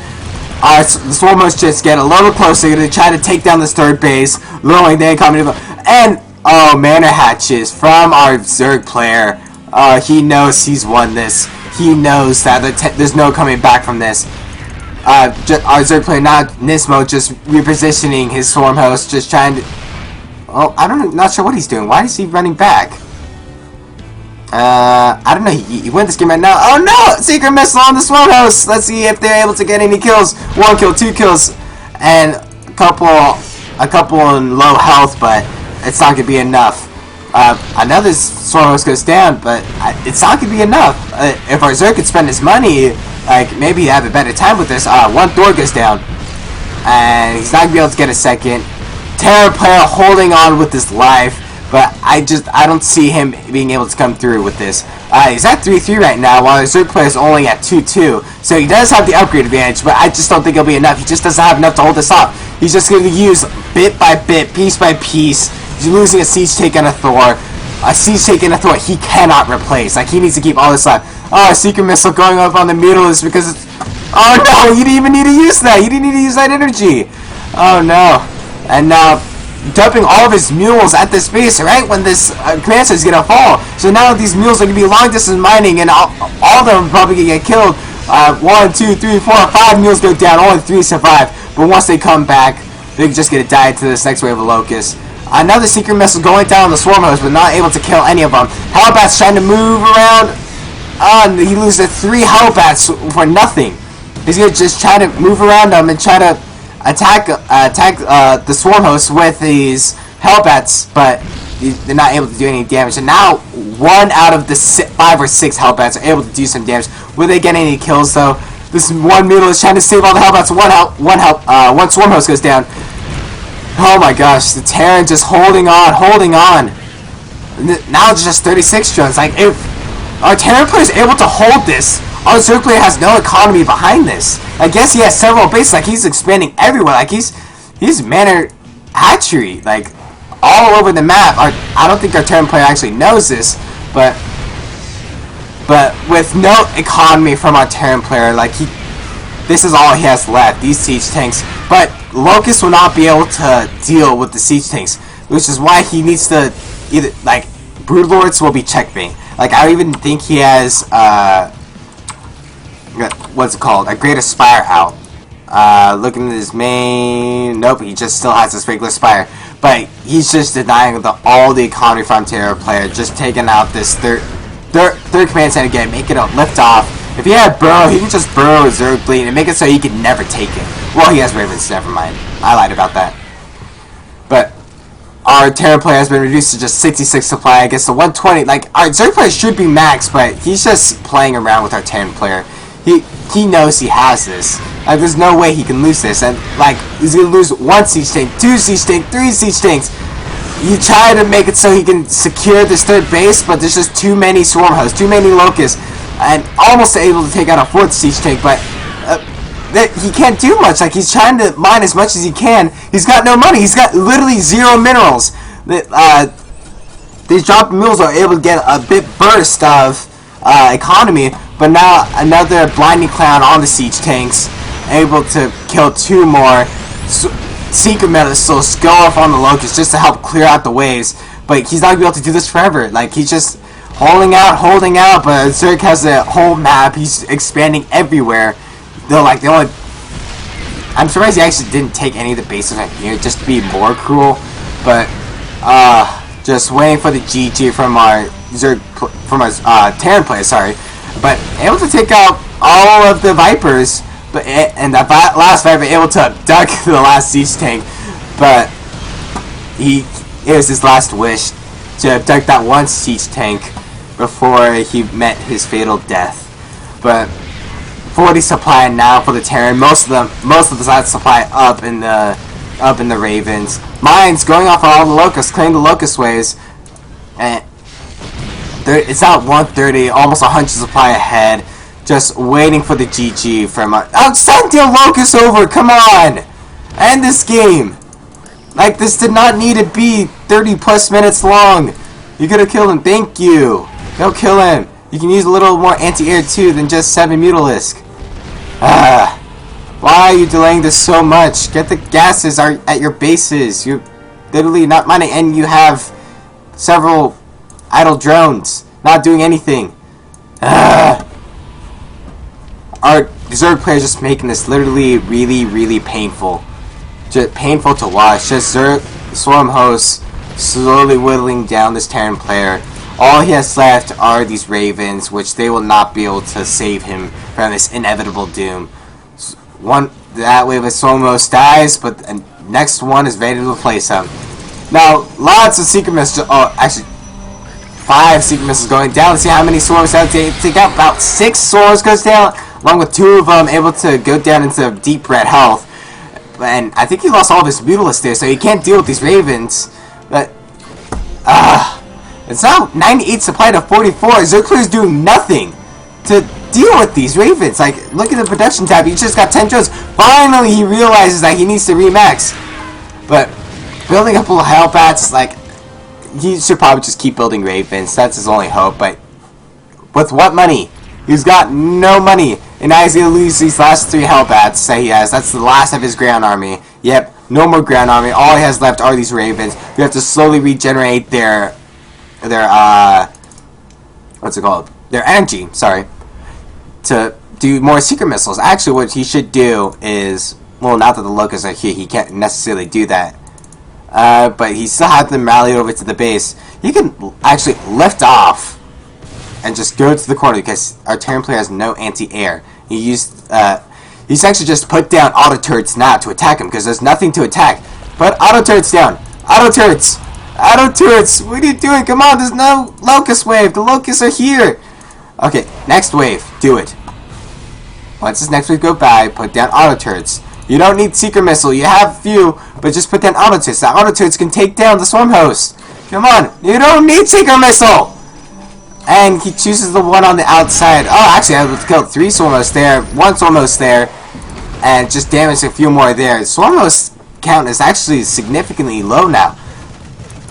The Swarmos just get a little closer to try to take down this third base, lowering the incoming. And oh, mana hatches from our Zerg player. He knows he's won this. He knows that there's no coming back from this. Our Zerg player, not Nismo, just repositioning his Swarm host, just trying to. Oh, not sure what he's doing. Why is he running back? I don't know. He won this game right now. Oh no! Secret missile on the Swarm host. Let's see if they're able to get any kills. 1 kill, 2 kills, and a couple in low health, but it's not gonna be enough. Another Swarm host goes down, but it's not gonna be enough. If our Zerg could spend his money, like maybe have a better time with this. 1 Thor goes down, and he's not gonna be able to get a second. Terra player holding on with his life, but I don't see him being able to come through with this. He's at 3-3 right now, while his Zerg player is only at 2-2. So he does have the upgrade advantage, but I just don't think it'll be enough. He just doesn't have enough to hold this off. He's just going to use bit by bit, piece by piece. He's losing a siege tank and a Thor. A siege tank and a Thor he cannot replace. Like, he needs to keep all this alive. Oh, a secret missile going up on the Mutalisk because it's... Oh no, you didn't even need to use that. You didn't need to use that energy. Oh no. And now, dumping all of his mules at this base, right when this command center is going to fall. So now these mules are going to be long distance mining, and all of them are probably going to get killed. 1, 2, 3, 4, 5 mules go down, only 3 survive. But once they come back, they're just going to die to this next wave of locusts. Another secret missile going down on the Swarm host, but not able to kill any of them. Hellbat's trying to move around. He loses 3 Hellbats for nothing. He's going to just try to move around them and try to attack the Swarm host with these Hellbats, but they're not able to do any damage. And now 1 out of the 5 or 6 Hellbats are able to do some damage. Will they get any kills though? This one Mutal is trying to save all the Hellbats. One Swarm host goes down. Oh my gosh, the Terran just holding on. Now it's just 36 drones. Like, if our Terran player is able to hold this, our Zerg player has no economy behind this. I guess he has several bases, like he's expanding everywhere. Like he's mana hatchery, like all over the map. I don't think our Terran player actually knows this, but with no economy from our Terran player, like this is all he has left. These siege tanks, but Locust will not be able to deal with the siege tanks, which is why he needs to either like Broodlords will be checkmate. Like I even think he has what's it called? A Great Aspire out. Looking at his main, nope, he just still has his regular Spire, but he's just denying all the economy from Terra player, just taking out this third command center again, make it a lift off. If he had Burrow, he can just burrow his Zerg Fleet and make it so he can never take it. Well, he has Ravens, never mind. I lied about that. But our Terra player has been reduced to just 66 supply against the 120. Like, our Zerg player should be max, but he's just playing around with our Terran player. He knows he has this. Like, there's no way he can lose this. And, like, he's going to lose 1 siege tank, 2 siege tank, 3 siege tanks. You try to make it so he can secure this third base, but there's just too many Swarm hosts, too many Locusts, and almost able to take out a 4th siege tank, but he can't do much. Like, he's trying to mine as much as he can. He's got no money. He's got literally 0 minerals. these dropping mules are able to get a bit burst of economy, but now another blinding clown on the siege tanks, able to kill 2 more. Secret missiles go off on the Locust just to help clear out the waves, but he's not going to be able to do this forever. Like, he's just holding out, but Zerg has a whole map. He's expanding everywhere. They're like, I'm surprised he actually didn't take any of the bases right here, just to be more cruel, but just waiting for the GG from our Zerg, from our Terran player, sorry, but able to take out all of the Vipers, but and the last Viper able to abduct the last siege tank, but it was his last wish to abduct that one siege tank before he met his fatal death. But 40 supply now for the Terran. Most of the supply up in the Ravens. Mines going off on all the Locusts, clearing the Locust waves, and it's now 130, almost 100 supply ahead. Just waiting for the GG from send the Locust over. Come on, end this game. Like, this did not need to be 30+ minutes long. You could have killed him. Thank you. Go kill him. You can use a little more anti-air too than just 7 Mutalisk. Why are you delaying this so much? Get the gases at your bases. You're literally not mining, and you have several idle drones not doing anything. Our Zerg players just making this literally really painful. Just painful to watch. Just Zerg Swarm hosts slowly whittling down this Terran player. All he has left are these Ravens, which they will not be able to save him from this inevitable doom. That wave of Swarmos dies, but the next one is ready to replace him. Now, lots of secret missiles. Oh, actually, 5 secret missiles going down. Let's see how many swarms have to take out. About 6 swarms goes down, along with 2 of them able to go down into deep red health. And I think he lost all of his Mutalisk there, so he can't deal with these Ravens. But, it's now 98 supply to 44. Zerg is doing nothing to deal with these Ravens. Like, look at the production tab. He just got 10 drones. Finally, he realizes that he needs to remax. But building up little Hellbats, like, he should probably just keep building Ravens. That's his only hope. But with what money? He's got no money. And now he's going to lose these last 3 Hellbats that he has. That's the last of his ground army. Yep, no more ground army. All he has left are these Ravens. We have to slowly regenerate their what's it called? Their energy, sorry, to do more secret missiles. Actually, what he should do is, well, now that the Locusts are here, he can't necessarily do that. But he still has them rally over to the base. He can actually lift off and just go to the corner because our Terran player has no anti-air. He's actually just put down auto turrets now to attack him because there's nothing to attack. Put auto turrets down. Auto turrets. Auto turrets. What are you doing? Come on, there's no Locust wave. The Locusts are here. Okay, next wave. Do it. Once this next wave go by, put down auto turrets. You don't need secret missile. You have a few, but just put down auto turrets. The auto turrets can take down the swarm host. Come on. You don't need secret missile. And he chooses the one on the outside. Oh, actually, I was killed 3 Swarmos there, 1 Swarmos there, and just damaged a few more there. Swarmos count is actually significantly low now.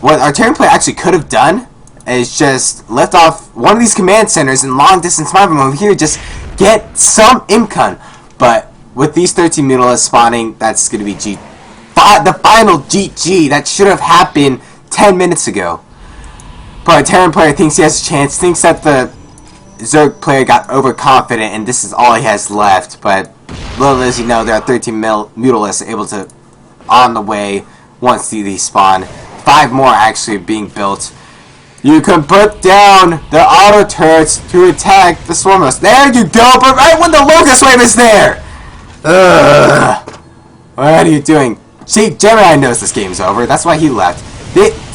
What our Terran player actually could have done is just lift off one of these command centers and long distance mine from over here, just get some Imcon. But with these 13 Mutalisks spawning, that's going to be the final GG. That should have happened 10 minutes ago. But a Terran player thinks he has a chance, thinks that the Zerg player got overconfident and this is all he has left. But little does he know, there are 13 Mutalisks able to on the way once these spawn. 5 more actually being built. You can put down the auto turrets to attack the Swarmos. There you go, but right when the Locust wave is there! Ugh. What are you doing? See, Gemini knows this game's over. That's why he left.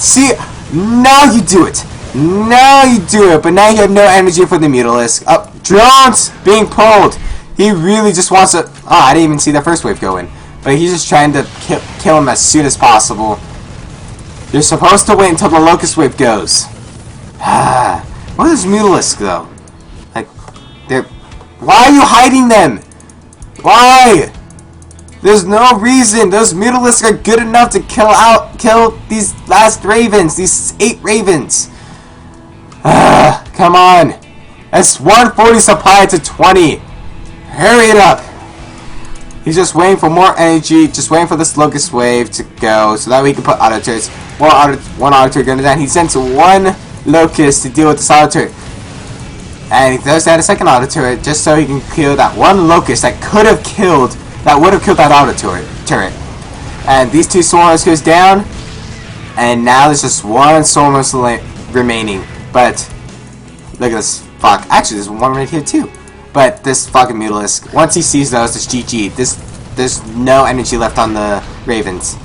See, now you do it. Now you do it, but now you have no energy for the Mutalisk. Drones being pulled. He really just wants to... Oh, I didn't even see that first wave go in. But he's just trying to kill him as soon as possible. You're supposed to wait until the Locust wave goes. What is Mutalisk, though? Like, why are you hiding them? Why? There's no reason. Those Mutalisks are good enough to kill these last Ravens, these 8 Ravens. Come on! It's 140 supply to 20! Hurry it up! He's just waiting for more energy, just waiting for this locust wave to go, so that we can put auto turrets. One auto turret going down. He sends one locust to deal with this auto turret. And he does add a second auto turret just so he can kill that one locust that would have killed that auto turret. And these two swarmers goes down, and now there's just one swarmer remaining. But look at this. Fuck. Actually, there's one right here too. But this fucking Mutalisk, once he sees those, it's GG. There's no energy left on the Ravens.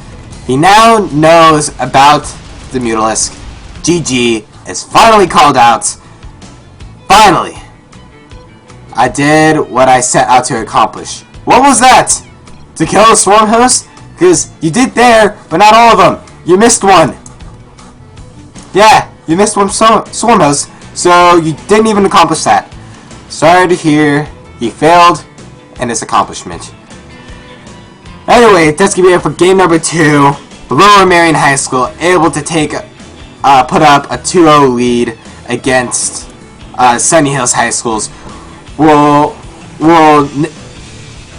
He now knows about the Mutalisk. GG is finally called out. Finally! I did what I set out to accomplish. What was that? To kill a swarm host? Because you did there, but not all of them. You missed one. Yeah, you missed one swarm host, so you didn't even accomplish that. Sorry to hear he failed in his accomplishment. Anyway, that's gonna be it for game number 2. Lower Merion High School able to put up a 2-0 lead against Sunny Hills High Schools. Will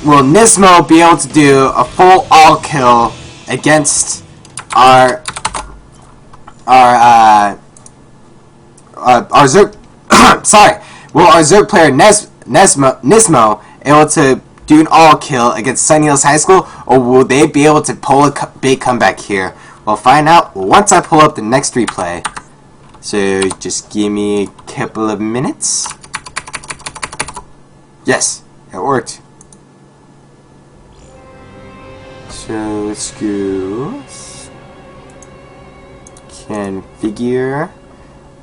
Nismo be able to do a full all-kill against our Zerg? Sorry. Will our Zerg player Nismo able to do an all-kill against Sunny Hills High School, or will they be able to pull a big comeback here? We'll find out once I pull up the next replay. So just give me a couple of minutes. Yes, it worked. So let's go. Configure.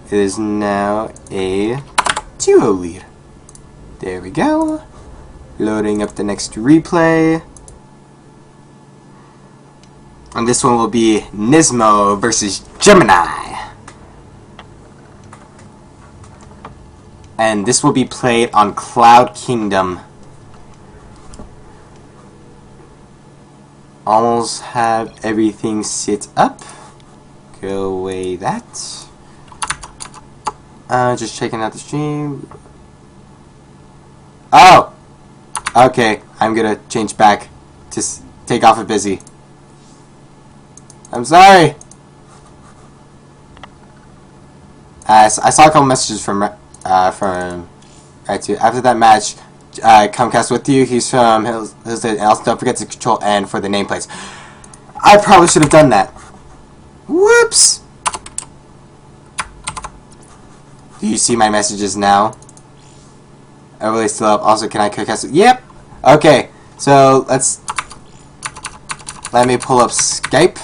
It is now a 2-0 lead. There we go. Loading up the next replay. And this one will be Nismo versus Gemini. And this will be played on Cloud Kingdom. Almost have everything set up. Go away that. Just checking out the stream. Oh! Okay, I'm gonna change back to take off of busy. I'm sorry! I saw a couple messages from Ro8. After that match, Comcast with you. He's from Hills. And also don't forget to control N for the nameplates. I probably should have done that. Whoops! Do you see my messages now? Everybody's still up. Also, can I Comcast? Yep! Okay, so let me pull up Skype.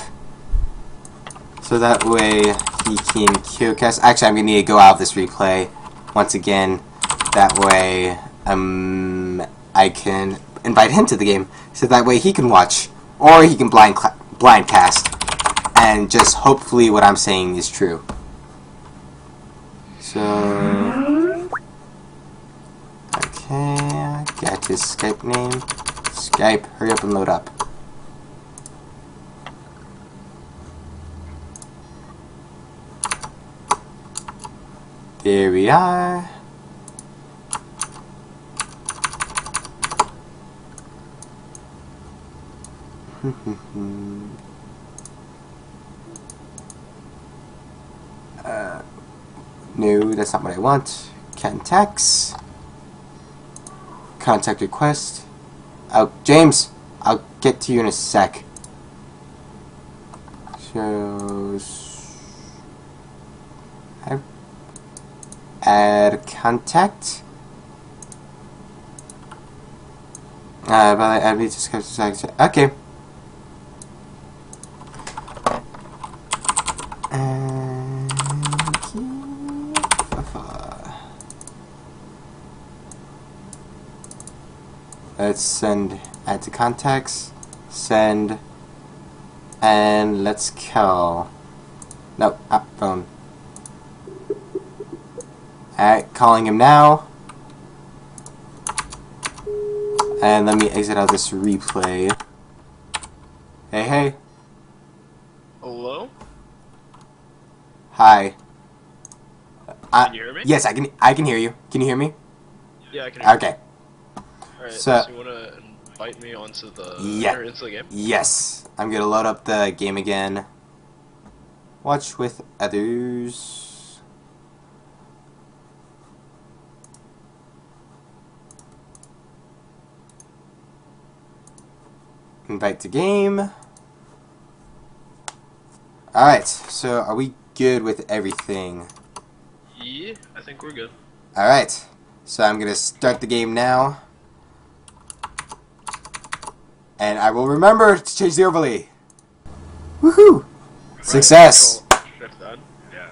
So that way he can Qcast. Actually, I'm going to need to go out of this replay once again. That way I can invite him to the game. So that way he can watch. Or he can blind cast. And just hopefully what I'm saying is true. So... okay, got his Skype name. Skype, hurry up and load up. There we are. No, that's not what I want. Contacts. Contact request. Oh, James, I'll get to you in a sec. So, add contact. Okay. Let's send, add to contacts, send, and let's call. No, phone. Alright, calling him now. And let me exit out this replay. Hey, hey. Hello? Hi. Can you hear me? Yes, I can hear you. Can you hear me? Yeah, I can hear you. Okay. Alright, So so you wanna invite me onto the yeah, or into the game? yes. I'm gonna load up the game again. Watch with others. Invite to game. Alright, so are we good with everything? Yeah, I think we're good. Alright, so I'm gonna start the game now. And I will remember to change the overlay. Woohoo! Right, Success! Control Shift done. Yeah.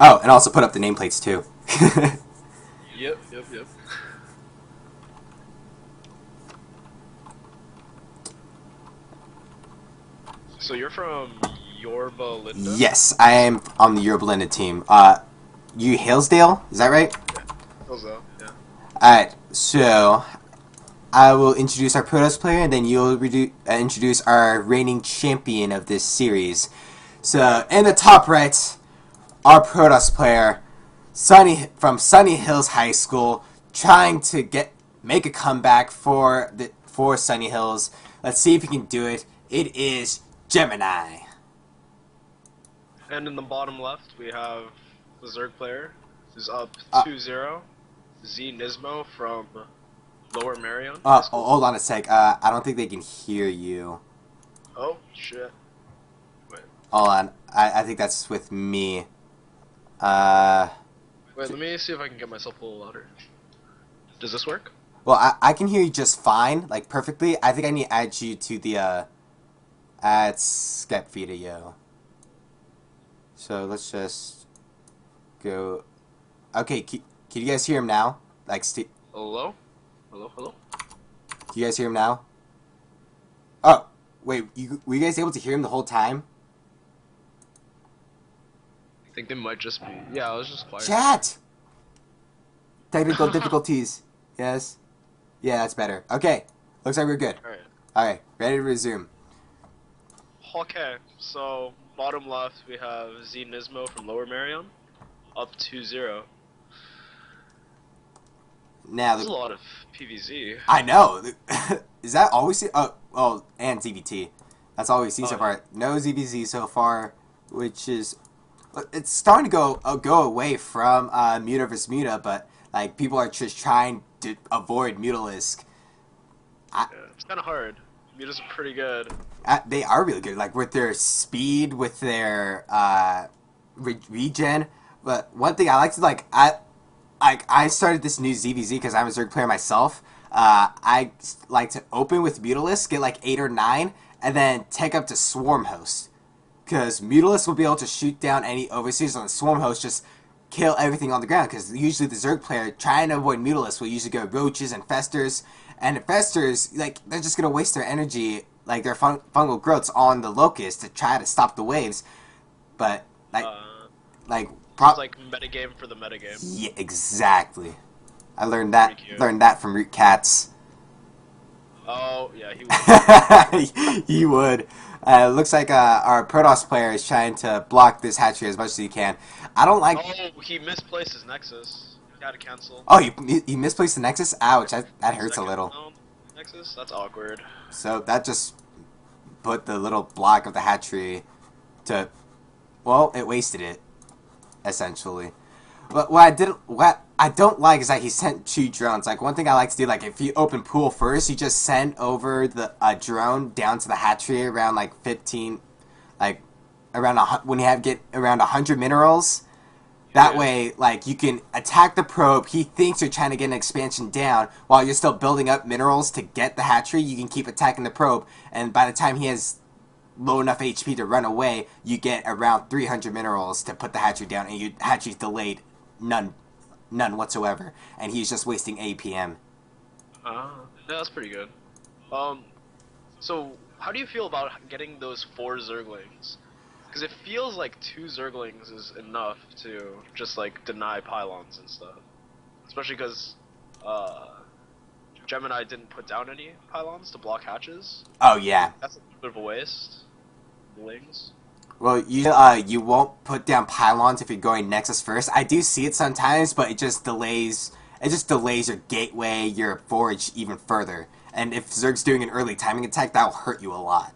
Oh, and also put up the nameplates too. Yep. So you're from Yorba Linda? Yes, I am on the Yorba team. You Hillsdale? Is that right? Yeah. Hills, yeah. Alright, so I will introduce our Protoss player, and then you'll introduce our reigning champion of this series. So, in the top right, our Protoss player, from Sunny Hills High School, trying to make a comeback for Sunny Hills. Let's see if he can do it. It is Gemini. And in the bottom left we have the Zerg player who's up 2-0. Z Nismo from Lower Merion High School. Hold on a sec. I don't think they can hear you. Oh shit. Wait. Hold on. I think that's with me. Wait, let me see if I can get myself a little louder. Does this work? Well, I can hear you just fine, like perfectly. I think I need to add you to the add Skype video. So let's just go. Okay, can you guys hear him now? Like, Hello? Hello? can you guys hear him now? Oh, wait, were you guys able to hear him the whole time? I think they might just be. Yeah, I was just quiet. Chat! Technical difficulties. Yes. Yeah, that's better. Okay, looks like we're good. Alright. Alright, ready to resume. Okay, so bottom left we have Z Nismo from Lower Merion, up 2-0. Now, There's a lot of PVZ. I know. Is that all we see? Oh, and ZBT. That's all we see so far. No ZBZ so far, which is it's starting to go away from Muta vs Muta, but like people are just trying to avoid Mutalisk. Yeah, it's kind of hard. Mutas are pretty good. They are really good, like with their speed, with their regen. But one thing I like to I started this new ZVZ because I'm a Zerg player myself. I like to open with Mutalisk, get like 8 or 9, and then take up to Swarm Host. Because Mutalisk will be able to shoot down any overseers on the Swarm Host, just kill everything on the ground. Because usually the Zerg player, trying to avoid Mutalisk, will usually go Roaches and Festers. And the Festers, like, they're just going to waste their energy, like their fungal growths, on the Locust to try to stop the waves. But, It's like metagame for the metagame. Yeah, exactly. I learned that from Root Cats. Oh, yeah, he would. He would. Looks like our Protoss player is trying to block this hatchery as much as he can. I don't like... Oh, he misplaced his Nexus. He had to cancel. Oh, he misplaced the Nexus? Ouch, that hurts a little. Nexus? That's awkward. So that just put the little block of the hatchery to... Well, it wasted it, essentially. But what I don't like is that he sent 2 drones. Like, one thing I like to do, like, if you open pool first, you just send over the drone down to the hatchery around, like, 15, like, around when you get around 100 minerals. That way, like, you can attack the probe. He thinks you're trying to get an expansion down while you're still building up minerals to get the hatchery. You can keep attacking the probe, and by the time he has low enough HP to run away, you get around 300 minerals to put the hatchery down, and your hatchery's delayed none whatsoever, and he's just wasting APM. Yeah, that's pretty good. So how do you feel about getting those 4 Zerglings? Because it feels like 2 Zerglings is enough to just like deny pylons and stuff. Especially because Gemini didn't put down any pylons to block hatches. Oh yeah. That's a bit of a waste. Wings. Well, you won't put down pylons if you're going Nexus first. I do see it sometimes, but it just delays. It just delays your gateway, your forage even further. And if Zerg's doing an early timing attack, that'll hurt you a lot.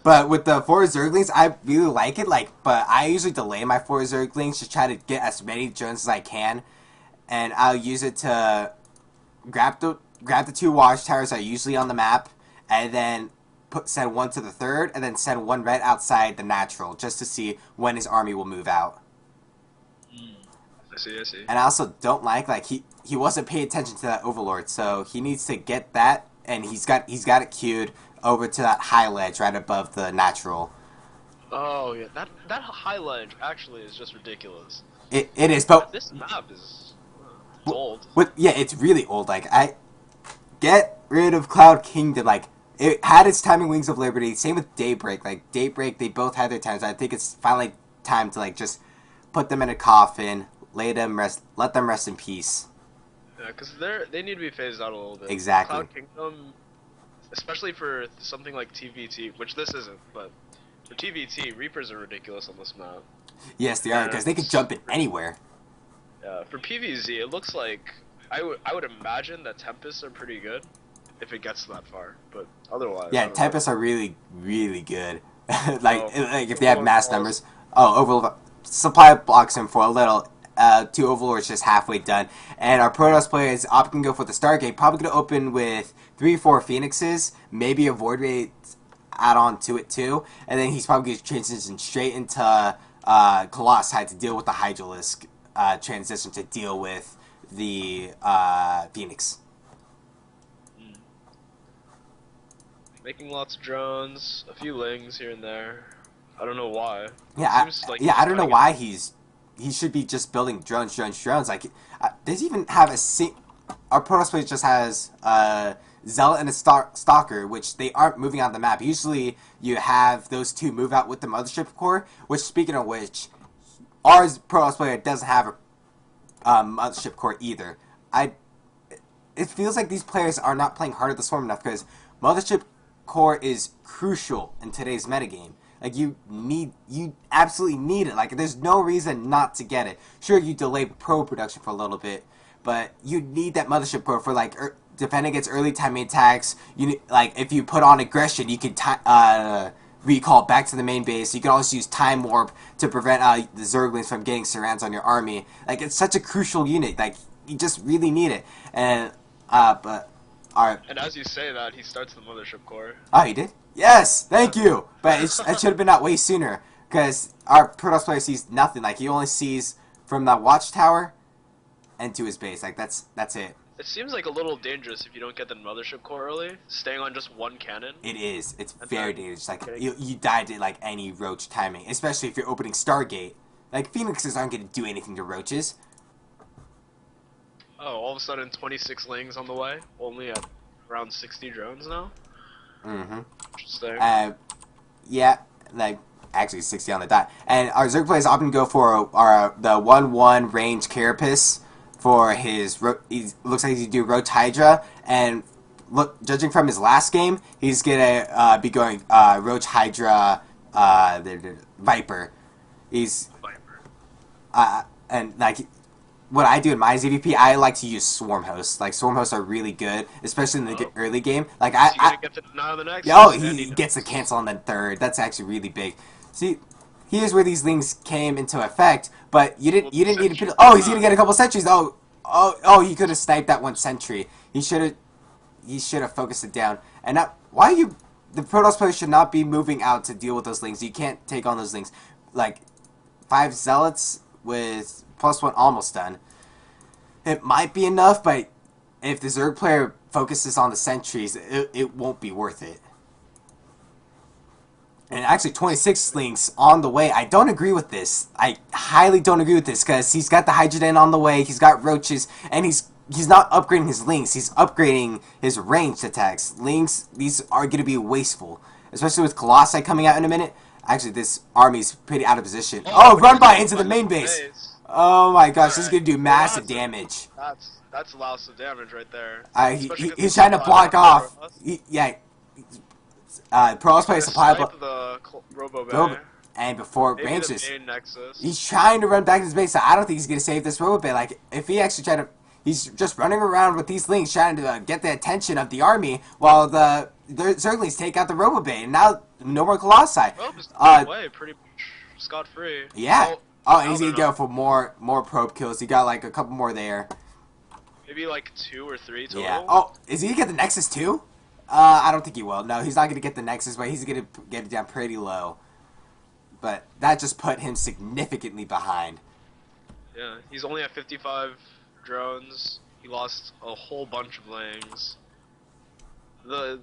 But with the 4 Zerglings, I really like it. But I usually delay my 4 Zerglings to try to get as many drones as I can, and I'll use it to grab the 2 watchtowers that are usually on the map, and then send one to the 3rd, and then send one right outside the natural, just to see when his army will move out. I see. And I also don't like he wasn't paying attention to that Overlord, so he needs to get that, and he's got it queued over to that high ledge right above the natural. Oh yeah, that high ledge actually is just ridiculous. It is, but this map is old. Yeah, it's really old. I get rid of Cloud Kingdom. It had its timing Wings of Liberty. Same with Daybreak. Daybreak, they both had their times. I think it's finally time to just put them in a coffin, let them rest in peace. Yeah, because they need to be phased out a little bit. Exactly. Cloud Kingdom, especially for something like TVT, which this isn't, but for TVT, Reapers are ridiculous on this map. Yes, they are, because they can jump in anywhere. Yeah, for PvZ, it looks like I would imagine that Tempests are pretty good if it gets that far, but otherwise. Yeah, Tempests are really, really good. If they have mass numbers. Overlord supply blocks him for a little. 2 Overlords just halfway done, and our Protoss player is opting to go for the Stargate. Probably going to open with 3-4 Phoenixes, maybe a Void Rate add on to it too, and then he's probably going to transition straight into Colossi to deal with the Hydralisk transition to deal with the Phoenix. Making lots of drones, a few lings here and there. I don't know why. Yeah, I don't know why he should be just building drones. Does he even have our Protoss player just has Zealot and a Stalker, which they aren't moving out of the map. Usually you have those 2 move out with the Mothership Core, which, speaking of which, our Protoss player doesn't have a Mothership Core either. It feels like these players are not playing Heart of the Swarm enough, because Mothership Core is crucial in today's metagame. You absolutely need it. There's no reason not to get it. Sure, you delay pro production for a little bit, but you need that Mothership Core for defending against early timing attacks. If you put on aggression, you can recall back to the main base. You can also use Time Warp to prevent the Zerglings from getting surrounds on your army. It's such a crucial unit. You just really need it. And and as you say that, he starts the Mothership Core. Oh, he did? Yes, thank you. But it should have been out way sooner, because our Protoss player sees nothing. He only sees from that watchtower and to his base. That's it. It seems like a little dangerous if you don't get the Mothership Core early, staying on just one cannon. It is. It's very dangerous. You die to any roach timing, especially if you're opening Stargate. Phoenixes aren't going to do anything to roaches. Oh, all of a sudden 26 lings on the way, only at around 60 drones now? Mm-hmm. Interesting. Yeah, actually 60 on the dot. And our Zerg player is opting to go for the 1-1 range Carapace for his, he looks like he's do Roach Hydra, and judging from his last game, he's gonna be going Roach Hydra Viper. He's Viper. And what I do in my ZVP, I like to use Swarm Hosts. Swarm Hosts are really good, especially in the early game. He gets the cancel on the 3rd. That's actually really big. See, here's where these things came into effect, but you didn't need to put. Oh, he's gonna get a couple sentries. Oh, he could have sniped that 1 sentry. He should have focused it down. And now, the Protoss player should not be moving out to deal with those lings. You can't take on those lings. 5 Zealots with +1 almost done. It might be enough, but if the Zerg player focuses on the sentries, it won't be worth it. And actually 26 slings on the way. I don't agree with this. I highly don't agree with this, because he's got the Hydrogen on the way, he's got roaches, and he's not upgrading his lings, he's upgrading his ranged attacks. Lings, these are going to be wasteful, especially with Colossi coming out in a minute. Actually, this army's pretty out of position. Oh, run by into the main base. Oh my gosh, this is going to do massive damage. That's lots of damage right there. He's trying to block off. Protoss player supply block. The Robo And before maybe ranges, the main Nexus. he's trying to run back to his base. So I don't think he's gonna save this Robo. Like if he actually tried to, he's just running around with these links trying to get the attention of the army while the Zerglings take out the Robo and now no more Colossi. Robo's away pretty much scot-free. Yeah. And he's gonna no. go for more probe kills. He got like a couple more there. Maybe like 2 or 3 total. Yeah. Oh, is he gonna get the Nexus too? I don't think he will. No, he's not gonna get the Nexus, but he's gonna get it down pretty low. But that just put him significantly behind. Yeah, he's only at 55 drones. He lost a whole bunch of lanes. The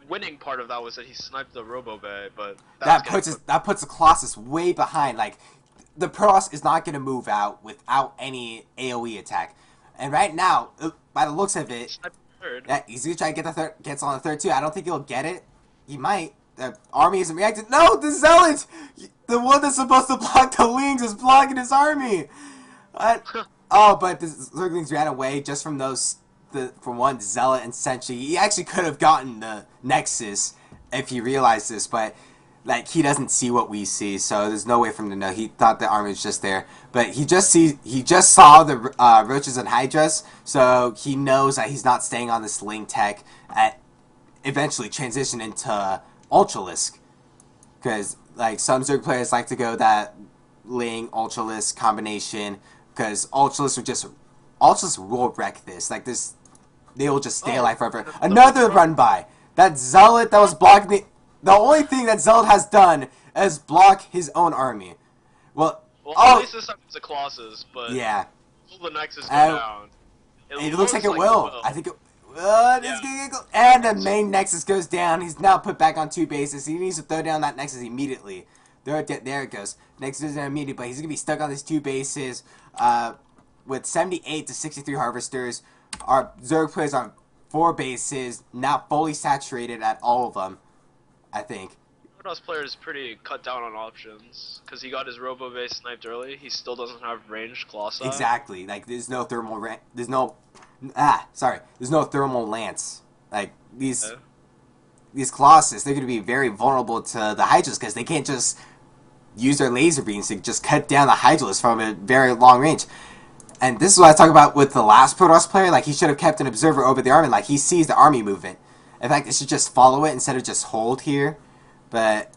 winning part of that was that he sniped the Robo Bay, but that puts the Colossus way behind. Like the Protoss is not gonna move out without any AOE attack. And right now, by the looks of it, yeah, he's gonna try to get the third. Gets on the third too. I don't think he'll get it. He might. The army isn't reacting. No, the Zealot, the one that's supposed to block the wings, is blocking his army. But the Zerglings ran away just from from one Zealot and Sentry. He actually could have gotten the Nexus if he realized this, but like he doesn't see what we see, so there's no way for him to know. He thought the army was just there, but he just saw the Roaches and Hydras, so he knows that he's not staying on this Ling tech at eventually transition into Ultralisk, because like some Zerg players like to go that Ling Ultralisk combination, because Ultralisk will wreck this. Like this, they will just stay alive forever. Another run by that Zealot that was blocking the only thing that Zealot has done is block his own army. Well, at least this time it's a Colossus, but yeah, will the Nexus go down? It looks like it will. I think it. And the main Nexus goes down. He's now put back on 2 bases. He needs to throw down that Nexus immediately. There it goes. Nexus is immediately, but he's gonna be stuck on these 2 bases. With 78 to 63 harvesters, our Zerg players on 4 bases, not fully saturated at all of them. I think. Protoss player is pretty cut down on options because he got his Robo base sniped early. He still doesn't have ranged Colossi. Exactly. Like there's no thermal there's no thermal lance. Like these Colossus, they're going to be very vulnerable to the Hydras because they can't just use their laser beams to just cut down the Hydras from a very long range. And this is what I talk about with the last Protoss player. Like he should have kept an observer over the army. Like he sees the army movement. In fact, it should just follow it instead of just hold here. But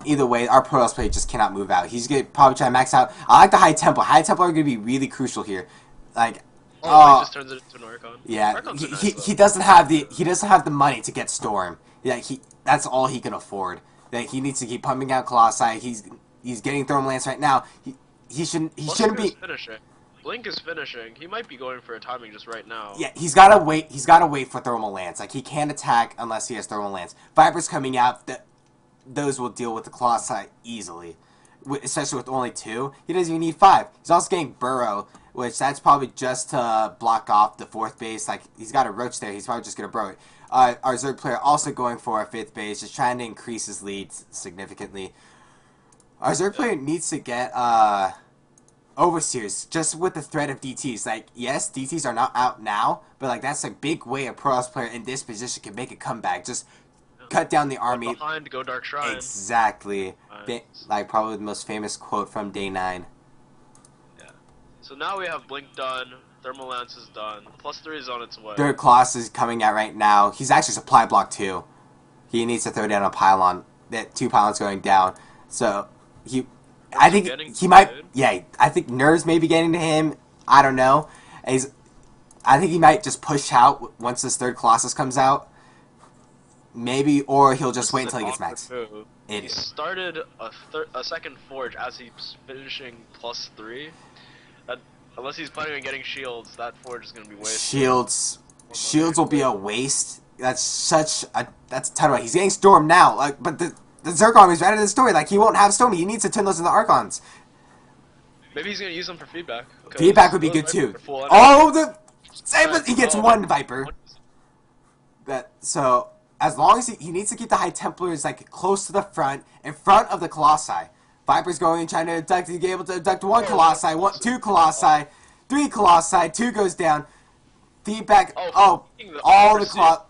either way, our Protoss player just cannot move out. He's gonna probably try to max out. I like the High Temple. High Temple are gonna be really crucial here. Like, he just turns it into an Archon. Yeah, he doesn't have the money to get Storm. Yeah, that's all he can afford. That he needs to keep pumping out Colossi. He's getting Thermal Lance right now. He shouldn't be finishing. Blink is finishing. He might be going for a timing just right now. Yeah, he's gotta wait. He's gotta wait for Thermal Lance. Like he can't attack unless he has Thermal Lance. Viper's coming out. Those will deal with the Colossi easily, especially with only 2. He doesn't even need 5. He's also getting Burrow, which that's probably just to block off the 4th base. Like he's got a Roach there. He's probably just gonna burrow it. Our Zerg player also going for a 5th base, just trying to increase his lead significantly. Our Zerg player needs to get Overseers, just with the threat of DTs. Like, yes, DTs are not out now, but like that's a big way a Protoss player in this position can make a comeback. Just cut down the army. Behind, go Dark Shrine. Exactly. Nice. Like probably the most famous quote from Day 9. Yeah. So now we have Blink done, Thermal Lance is done, +3 is on its way. Third Colossus is coming out right now. He's actually supply block 2. He needs to throw down a pylon. That 2 pylons going down. So I think he might. Yeah, I think nerves may be getting to him. I don't know. I think he might just push out once this 3rd Colossus comes out. Maybe, or he'll just wait until he gets max. He started a 2nd Forge as he's finishing +3. Unless he's planning on getting shields, that Forge is going to be wasted. Shields will be a waste. That's a ton of. He's getting Storm now, like, but the Zerg army is right out of the story. Like he won't have Storm. He needs to turn those into Archons. Maybe he's gonna use them for feedback. Feedback would be good too. He gets 1 Viper. So as long as he needs to keep the High Templars like close to the front, in front of the Colossi. Viper's going and trying to abduct. He's able to abduct 1 Colossi, 2 Colossi, 3 Colossi, 2 goes down. Feedback. All the Colossi.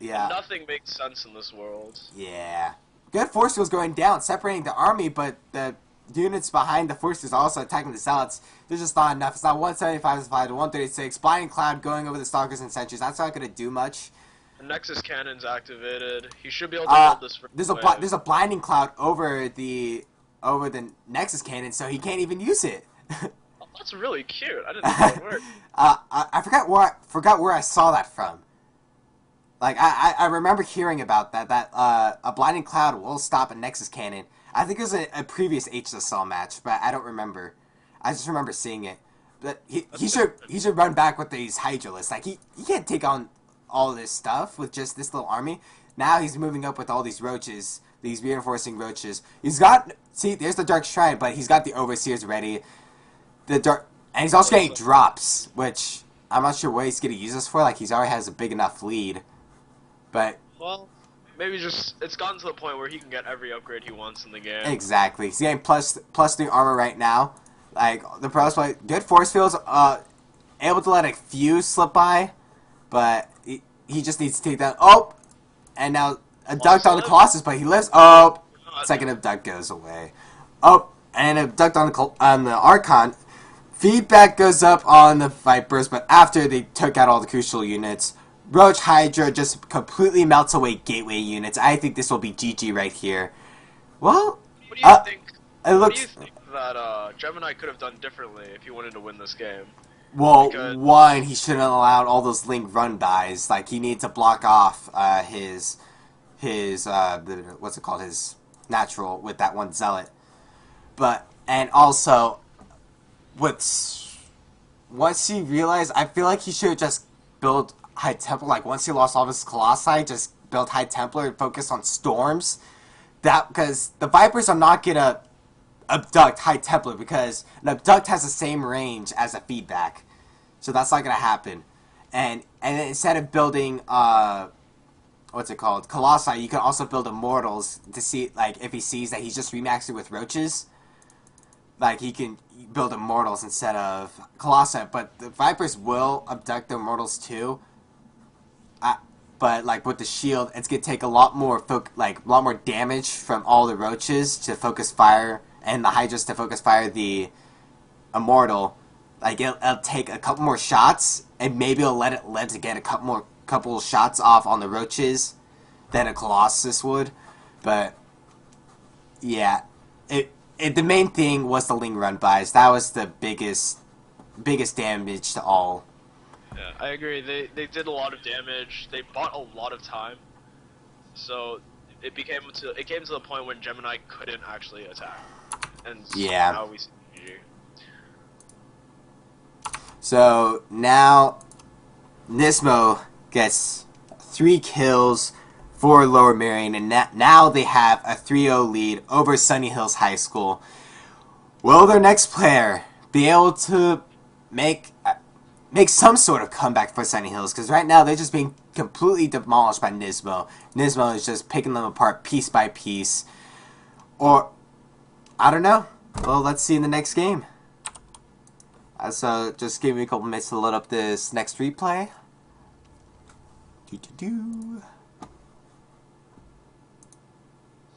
Yeah. Nothing makes sense in this world. Yeah. Good force was going down, separating the army, but the units behind the forces also attacking the zealots. There's just not enough. It's not 175 to 136. Blinding cloud going over the stalkers and sentries. That's not going to do much. The Nexus cannon's activated. He should be able to hold this for there's a blinding cloud over the Nexus cannon, so he can't even use it. Oh, that's really cute. I didn't know that would work. I forgot where I saw that from. Like I remember hearing about that a blinding cloud will stop a Nexus cannon. I think it was a previous HSL match, but I don't remember. I just remember seeing it. But he should run back with these Hydralisks. Like he can't take on all this stuff with just this little army. Now he's moving up with all these roaches, these reinforcing roaches. He's got, see, there's the Dark Shrine, but he's got the Overseers ready. And he's also getting drops, which I'm not sure what he's going to use this for. Like, he's already has a big enough lead. But, well, maybe just, it's gotten to the point where he can get every upgrade he wants in the game. Exactly. He's getting plus 3 armor right now. Like, the pros play, good force fields, able to let a few slip by, but he just needs to take that. Oh! And now, abduct on the Colossus, but he lives. Oh! Second abduct goes away. Oh! And abduct on the Archon. Feedback goes up on the Vipers, but after they took out all the crucial units, Roach Hydra just completely melts away gateway units. I think this will be GG right here. Well, what do you think? What do you think that Gemini could have done differently if he wanted to win this game? Well, one, he shouldn't have allowed all those link run-bys. Like, he needs to block off his what's it called, his natural with that one zealot. But, and also, once he realized, I feel like he should have just built High Templar. Like, once he lost all of his Colossi, just built High Templar and focus on Storms. Because the Vipers are not going to abduct High Templar, because an abduct has the same range as a feedback, so that's not gonna happen. And instead of building what's it called, Colossi, you can also build Immortals to see, like, if he sees that he's just remaxing with roaches, like, he can build Immortals instead of Colossi. But the Vipers will abduct the Immortals too. But, like, with the shield, it's gonna take a lot more damage from all the roaches to focus fire, and the Hydras to focus fire the Immortal. Like, it'll take a couple more shots, and maybe it'll let it get a couple shots off on the roaches than a Colossus would. But yeah, the main thing was the Ling run buys. That was the biggest damage to all. Yeah, I agree. They did a lot of damage. They bought a lot of time. So it came to the point when Gemini couldn't actually attack. And yeah. Now we see GG. So now Nismo gets 3 kills for Lower Merion, and now they have a 3-0 lead over Sunny Hills High School. Will their next player be able to make some sort of comeback for Sunny Hills? Because right now they're just being completely demolished by Nismo. Nismo is just picking them apart piece by piece. Or, I don't know. Well, let's see in the next game. So, just give me a couple minutes to load up this next replay.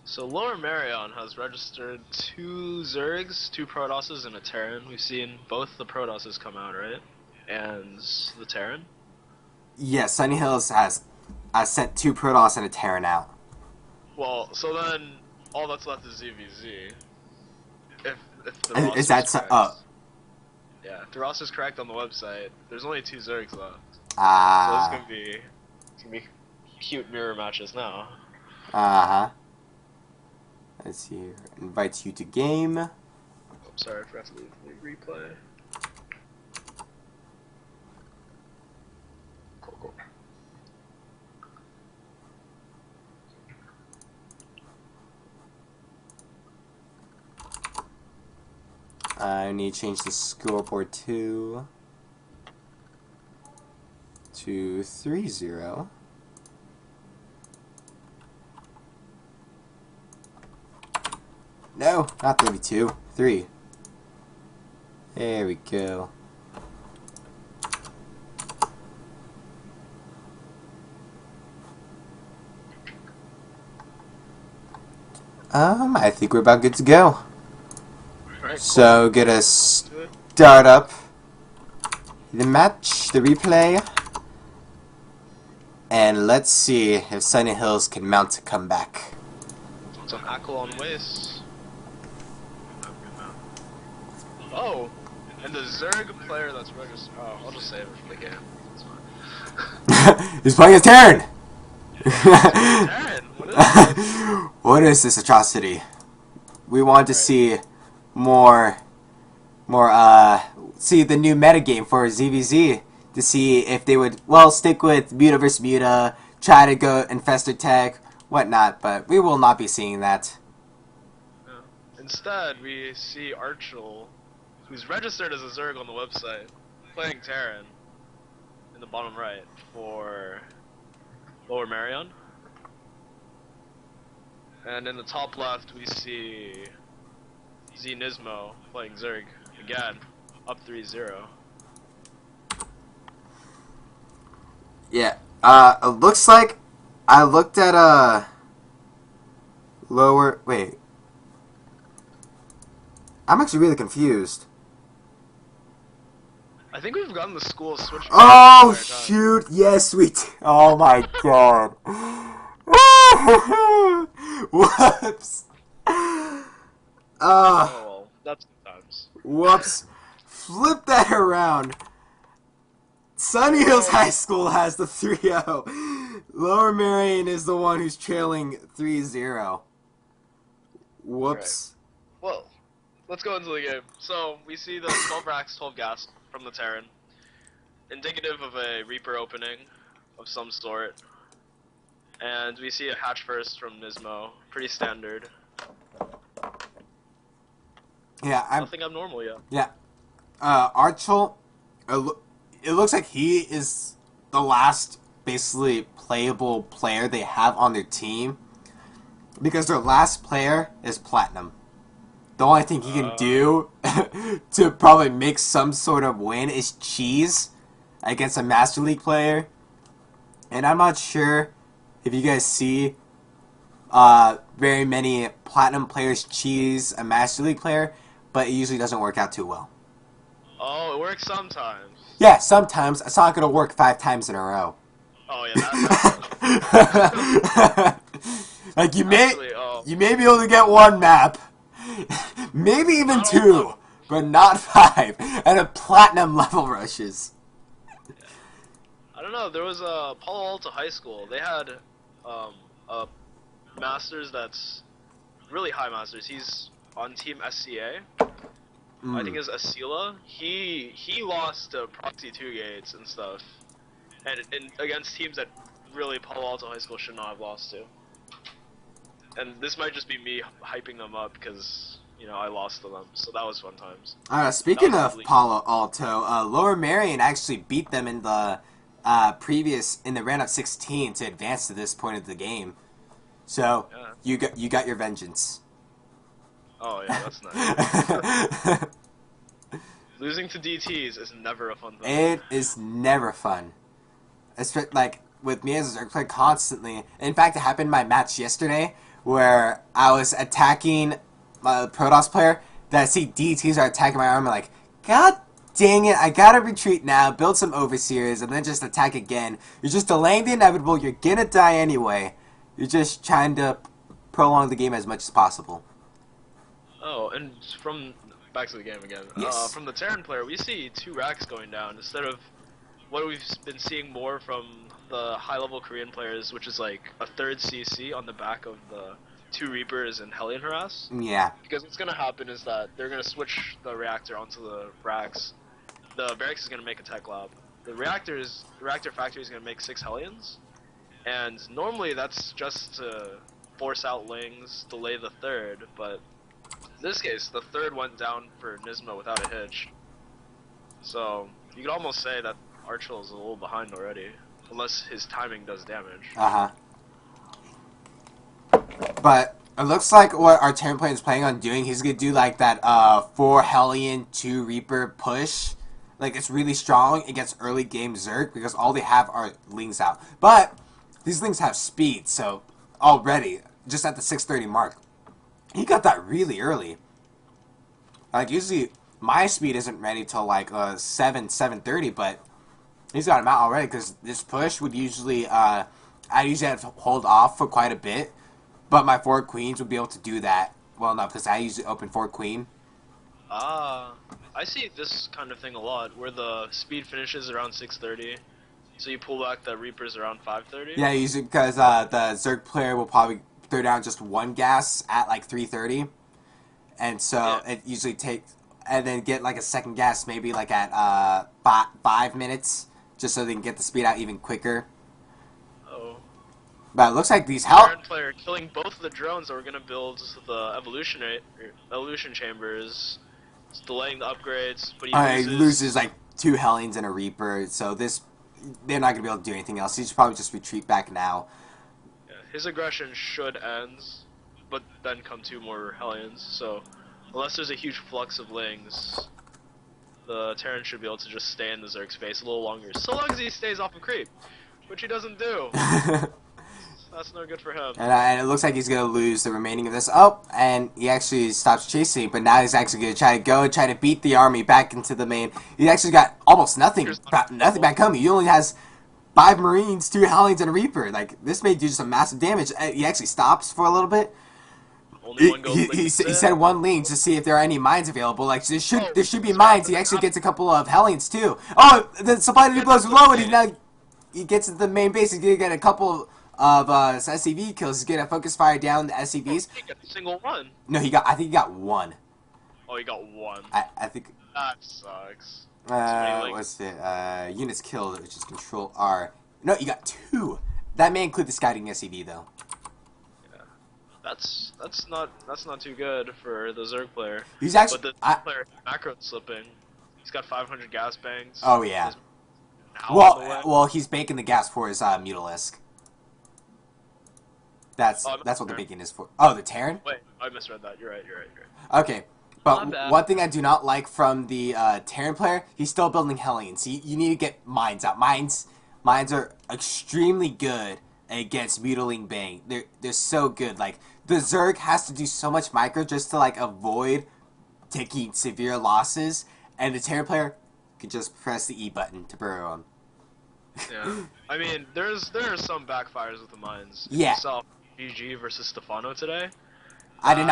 So Lower Merion has registered 2 Zergs, 2 Protosses, and a Terran. We've seen both the Protosses come out, right? And the Terran? Yeah, Sunny Hills has sent 2 Protoss and a Terran out. Well, so then all that's left is ZVZ. If the roster is that correct. Yeah, if the roster's correct on the website, there's only 2 Zergs left. So it's gonna be cute mirror matches now. Let's see here. Invites you to game. Oh, sorry, I forgot to leave replay. Cool. I need to change the scoreboard to 3-0. No, not 32. 3. There we go. I think we're about good to go. Alright, So, get a start up the match, the replay. And let's see if Sunny Hills can mount a comeback. It's on Akilon Waste. Oh, and the Zerg player that's registered. Oh, I'll just save it for the game. It's fine. He's playing a Terran! Terran, what is this? What is this atrocity? We want to see see the new metagame for ZVZ to see if they would, well, stick with Muta vs. Muta, try to go Infestor Tech, whatnot, but we will not be seeing that. Yeah. Instead, we see Archel, who's registered as a Zerg on the website, playing Terran in the bottom right for Lower Merion. And in the top left, we see Nismo playing Zerg again, up 3-0. Yeah, it looks like I looked at lower. Wait, I'm actually really confused. I think we've gotten the school switch. Oh shoot! Yes, we. Oh my god. Whoops. Oh well, that's sometimes. Whoops. Flip that around. Sunny Hills High School has the 3-0. Lower Merion is the one who's trailing 3-0. Whoops. Right. Well, let's go into the game. So, we see the 12 racks, 12 gas from the Terran. Indicative of a Reaper opening of some sort. And we see a hatch first from Nismo. Pretty standard. Yeah, Nothing abnormal yet. Yeah. Archel, it looks like he is the last basically playable player they have on their team, because their last player is Platinum. The only thing he can do to probably make some sort of win is cheese against a Master League player. And I'm not sure if you guys see very many Platinum players cheese a Master League player, but it usually doesn't work out too well. Oh, it works sometimes. Yeah, sometimes. It's not going to work 5 times in a row. Oh yeah, like you actually, may be able to get 1 map, maybe even 2, but not 5, and a Platinum level rushes. I don't know, there was a Palo Alto High School. They had a Masters that's really high Masters. He's on Team SCA. I think it's Asila. He lost to Proxy 2 gates and stuff. And against teams that really Palo Alto High School should not have lost to. And this might just be me hyping them up because, you know, I lost to them. So that was fun times. Speaking of Palo Alto, Lower Merion actually beat them in the in the round of 16 to advance to this point of the game. So yeah. you got your vengeance. Oh yeah, that's nice. Losing to DTs is never a fun thing. It is never fun. It's like with me as a Zerg player constantly. In fact, it happened in my match yesterday where I was attacking my Protoss player. That I see DTs are attacking my arm. I'm like, God dang it! I gotta retreat now, build some overseers, and then just attack again. You're just delaying the inevitable. You're gonna die anyway. You're just trying to prolong the game as much as possible. Oh, and back to the game again. Yes. From the Terran player, we see 2 racks going down instead of what we've been seeing more from the high-level Korean players, which is like a 3rd CC on the back of the 2 Reapers and Hellion Harass. Yeah. Because what's gonna happen is that they're gonna switch the reactor onto the racks. The barracks is gonna make a tech lab. The reactor factory is gonna make 6 Hellions, and normally that's just to force out Lings, delay the 3rd, but in this case, the 3rd went down for Nismo without a hitch. So, you could almost say that Archel is a little behind already, unless his timing does damage. But it looks like what our Terran player is planning on doing, he's going to do like that 4 Hellion, 2 Reaper push. Like, it's really strong against early game Zerg, because all they have are Lings out. But, these Lings have speed, so already, just at the 630 mark, He got that really early. Like, usually my speed isn't ready till like 7:30, but he's got him out already because this push would usually, I usually have to hold off for quite a bit, but my 4 queens would be able to do that well enough because I usually open 4 queen. Ah, I see this kind of thing a lot, where the speed finishes around 6:30, so you pull back the Reapers around 5:30. Yeah, usually because the Zerg player will probably throw down just 1 gas at like 3:30, and so Yeah. it usually takes, and then get like a second gas maybe like at 5 minutes, just so they can get the speed out even quicker. Oh. But it looks like these Terran player killing both of the drones that were gonna build the evolution chambers. It's delaying the upgrades, but he loses like 2 Hellions and a Reaper, so this they're not gonna be able to do anything else. He should probably just retreat back now. Yeah, his aggression should end, but then come 2 more Hellions. So unless there's a huge flux of Lings, the Terran should be able to just stay in the Zerg space a little longer, so long as he stays off of creep, which he doesn't do. That's no good for him. And it looks like he's going to lose the remaining of this. Oh, and he actually stops chasing, but now he's actually going to try to go and try to beat the army back into the main. He actually got almost nothing back home. He only has 5 Marines, 2 Hellions, and a Reaper. Like, this may do some massive damage. He actually stops for a little bit. Only one gold He said 1 lean to see if there are any mines available. Like, there should be mines. He actually gets a couple of Hellions, too. Oh, the supply depot's low, and he gets to the main base. He's going to get a couple of SCV kills. He's gonna focus fire down the SCVs. He got a single one. No, I think he got 1. Oh, he got 1. I think. That sucks. What's it? Units killed, which is Control R. No, you got 2. That may include the scouting SCV though. Yeah, that's not too good for the Zerg player. He's actually. But the Zerg player macro slipping. He's got 500 gas bangs. Oh yeah. Well, he's baking the gas for his Mutalisk. That's what the baking is for. Oh, the Terran? Wait, I misread that. You're right. Okay, but one thing I do not like from the Terran player, he's still building Hellions. You need to get mines out. Mines are extremely good against Mutiling Bang. They're so good. Like, the Zerg has to do so much micro just to like avoid taking severe losses, and the Terran player can just press the E button to burrow him. Yeah, I mean, there are some backfires with the mines. Yeah. You saw GG versus Stefano today. I did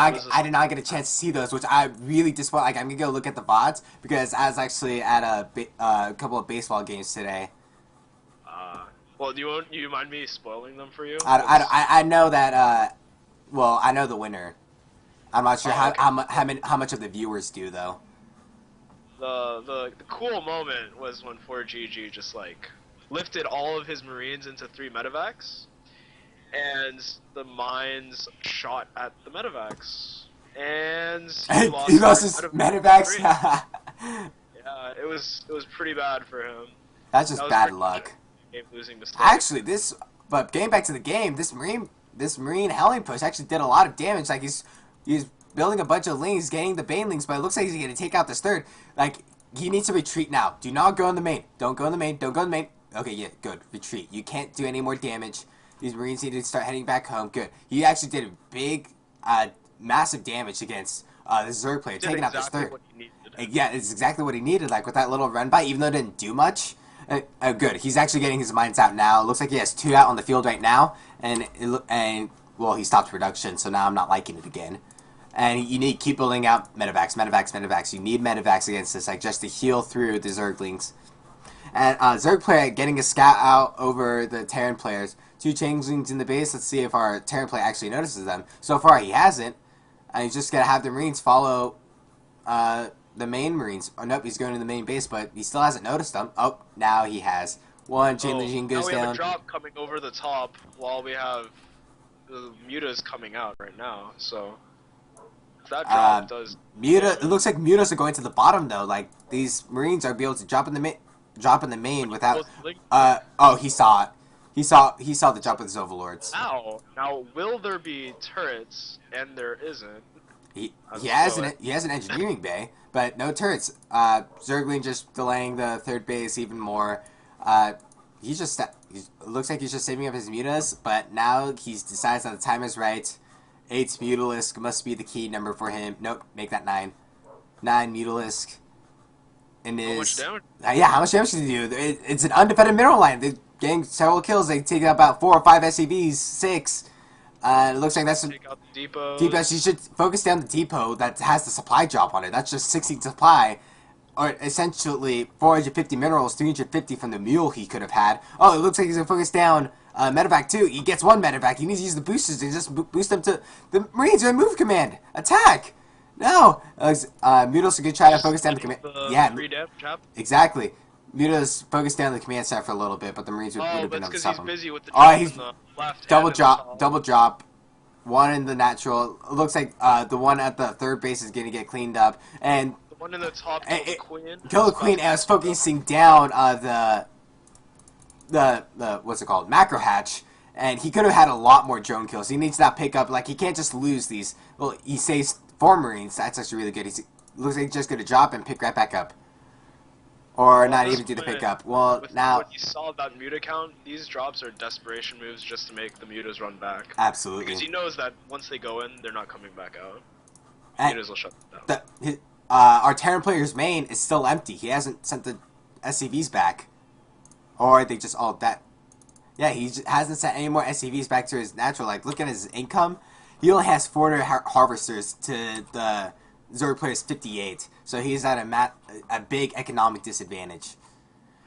not get a chance to see those, which I really disappointed. Like, I'm gonna go look at the VODs because I was actually at a couple of baseball games today. Well, do you mind me spoiling them for you? I know that. Well, I know the winner. I'm not sure how much of the viewers do though. The cool moment was when 4GG just like lifted all of his Marines into 3 medevacs, and the mines shot at the medevacs, and he lost his medevacs. Yeah, it was pretty bad for him. That's just bad luck. Game losing mistake. Actually, but getting back to the game, this Marine Hellion push actually did a lot of damage. Like, he's building a bunch of lings, getting the banelings, but it looks like he's gonna take out this 3rd. Like, he needs to retreat now. Do not go in the main. Don't go in the main. Don't go in the main. Okay, yeah, good. Retreat. You can't do any more damage. These Marines need to start heading back home. Good. He actually did a big, massive damage against the Zerg player, taking out this 3rd. Yeah, it's exactly what he needed. Like, with that little run by, even though it didn't do much. Good. He's actually getting his mines out now. It looks like he has 2 out on the field right now, and well, he stopped production, so now I'm not liking it again. And you need to keep building out medevacs. You need medevacs against this, like, just to heal through the Zerglings. And Zerg player getting a scout out over the Terran players. 2 changelings in the base. Let's see if our Terran player actually notices them. So far, he hasn't. And he's just gonna have the Marines follow the main Marines. Oh nope, he's going to the main base, but he still hasn't noticed them. Oh, now he has. 1 changeling goes down. Now we have a drop coming over the top while we have the mutas coming out right now. So if that drop does. It looks like mutas are going to the bottom though. Like, these Marines are be able to drop in the main without. Oh, he saw it. He saw the drop of his overlords. Now, will there be turrets? And there isn't. He has an engineering bay, but no turrets. Zergling just delaying the 3rd base even more. It looks like he's just saving up his mutas, but now he decides that the time is right. 8's Mutalisk must be the key number for him. Nope, make that 9. 9 Mutalisk. And How much damage? Yeah, how much damage does he do? It's an undefended mineral line. They're getting several kills. They take out about 4 or 5 SCVs, 6. It looks like that's Take out the depots. depots. You should focus down the depot that has the supply drop on it. That's just 60 supply, or essentially 450 minerals, 350 from the mule he could have had. Oh, it looks like he's gonna focus down medevac too. He gets 1 medevac. He needs to use the boosters to just boost them to the Marines. Are in move command. Attack. No, Mutos are gonna try to focus down the command. Yeah, exactly. Mutos focus down the command center for a little bit, but the Marines would have been able to stop him. Busy with the he's double drop. 1 in the natural. It looks like the one at the third base is gonna get cleaned up, and the one in the top killed the queen. Kill the queen. And I was focusing down the what's it called, macro hatch. And he could have had a lot more drone kills. He needs to not pick up, like, he can't just lose these. Well, he saves 4 Marines. That's actually really good. Looks like he's just going to drop and pick right back up. Or not even do the pickup. Well, now... When you saw that muta count, these drops are desperation moves just to make the mutas run back. Absolutely. Because he knows that once they go in, they're not coming back out. Mutas will shut them down. Our Terran player's main is still empty. He hasn't sent the SCVs back. Or they just all... Yeah, he hasn't sent any more SCVs back to his natural. Like, look at his income. He only has 400 harvesters to the Zerg player's 58. So he's at a big economic disadvantage.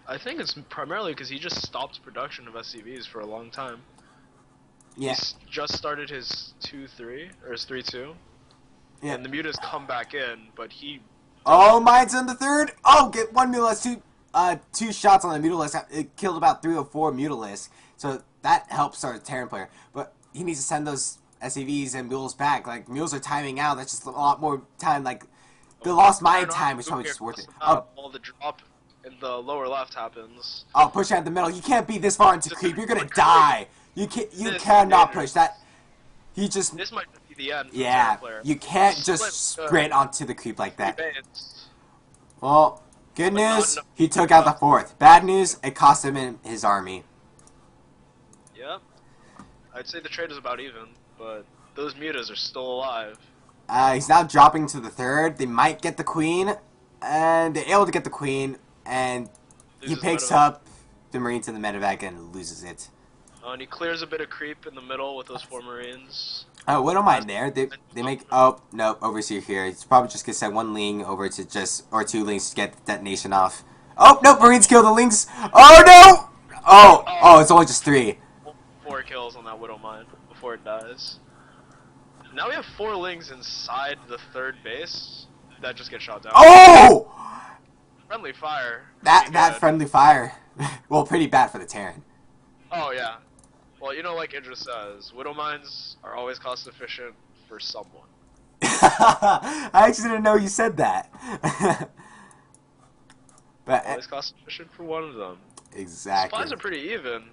I think it's primarily because he just stopped production of SCVs for a long time. Yeah. He's just started his 2-3, or his 3-2. Yeah. And the mutas come back in, but he... Oh, mine's on the third. Oh, get 1 Mutalisk, 2 shots on the Mutalisk. It killed about 3 or 4 Mutalisk. So that helps our Terran player. But he needs to send those SCVs and mules back. Like, mules are timing out. That's just a lot more time. Like, the lost mine time is probably just worth it. Oh, all the drop in the lower left happens. Oh, push out the middle. You can't be this far into creep. You're gonna die. You cannot push that. He just... This might be the end for yeah, the Terran player. you can't just sprint onto the creep like that. Well, good news, he took out the 4th. Bad news, it cost him his army. Yep. I'd say the trade is about even, but those mutas are still alive. He's now dropping to the 3rd. They might get the queen, and they're able to get the queen, and he picks up the Marines in the medevac and loses it. And he clears a bit of creep in the middle with those 4 Marines. Oh, what don't mind there. They make... Oh, no, Overseer here. He's probably just going to send 1 Ling over to just... Or 2 Lings to get the detonation off. Oh, no, Marines kill the Lings. Oh, no! Oh, it's only just 3. 4 kills on that Widow Mine before it dies. Now we have 4 Lings inside the 3rd base that just get shot down. Oh! Friendly fire. That friendly fire. Well, pretty bad for the Terran. Oh, yeah. Well, you know, like Idris says, Widow Mines are always cost efficient for someone. I actually didn't know you said that. But always cost efficient for one of them. Exactly. Supplies are pretty even.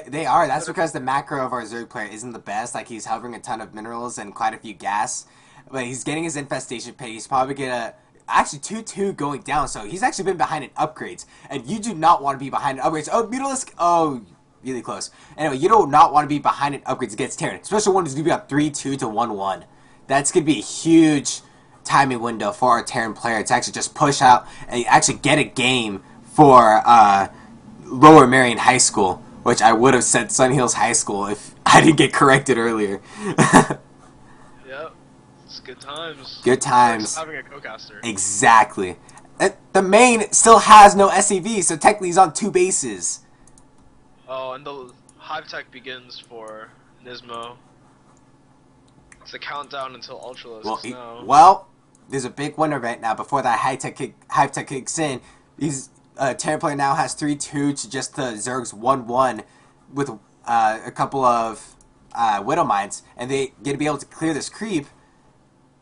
They are. That's because the macro of our Zerg player isn't the best. Like, he's hovering a ton of minerals and quite a few gas. But he's getting his infestation pay. He's probably gonna... Actually, 2-2 going down, so he's actually been behind in upgrades. And you do not want to be behind in upgrades. Oh, Mutalisk! Oh... Really close. Anyway, you do not want to be behind in upgrades against Terran, especially one who's going to be on 3-2 to 1-1. That's going to be a huge timing window for our Terran player to actually just push out and actually get a game for Lower Merion High School, which I would have said Sun Hills High School if I didn't get corrected earlier. Yep, it's good times. Good times. Having a co-caster. Exactly. The main still has no SCV, so technically he's on 2 bases. Oh, and the Hive Tech begins for Nismo. It's a countdown until Ultralisks now. Well, there's a big winner right now. Before that Hive Tech kicks in, Terran player now has 3-2 to just the Zerg's 1-1 with a couple of Widow Mines, and they're going to be able to clear this creep.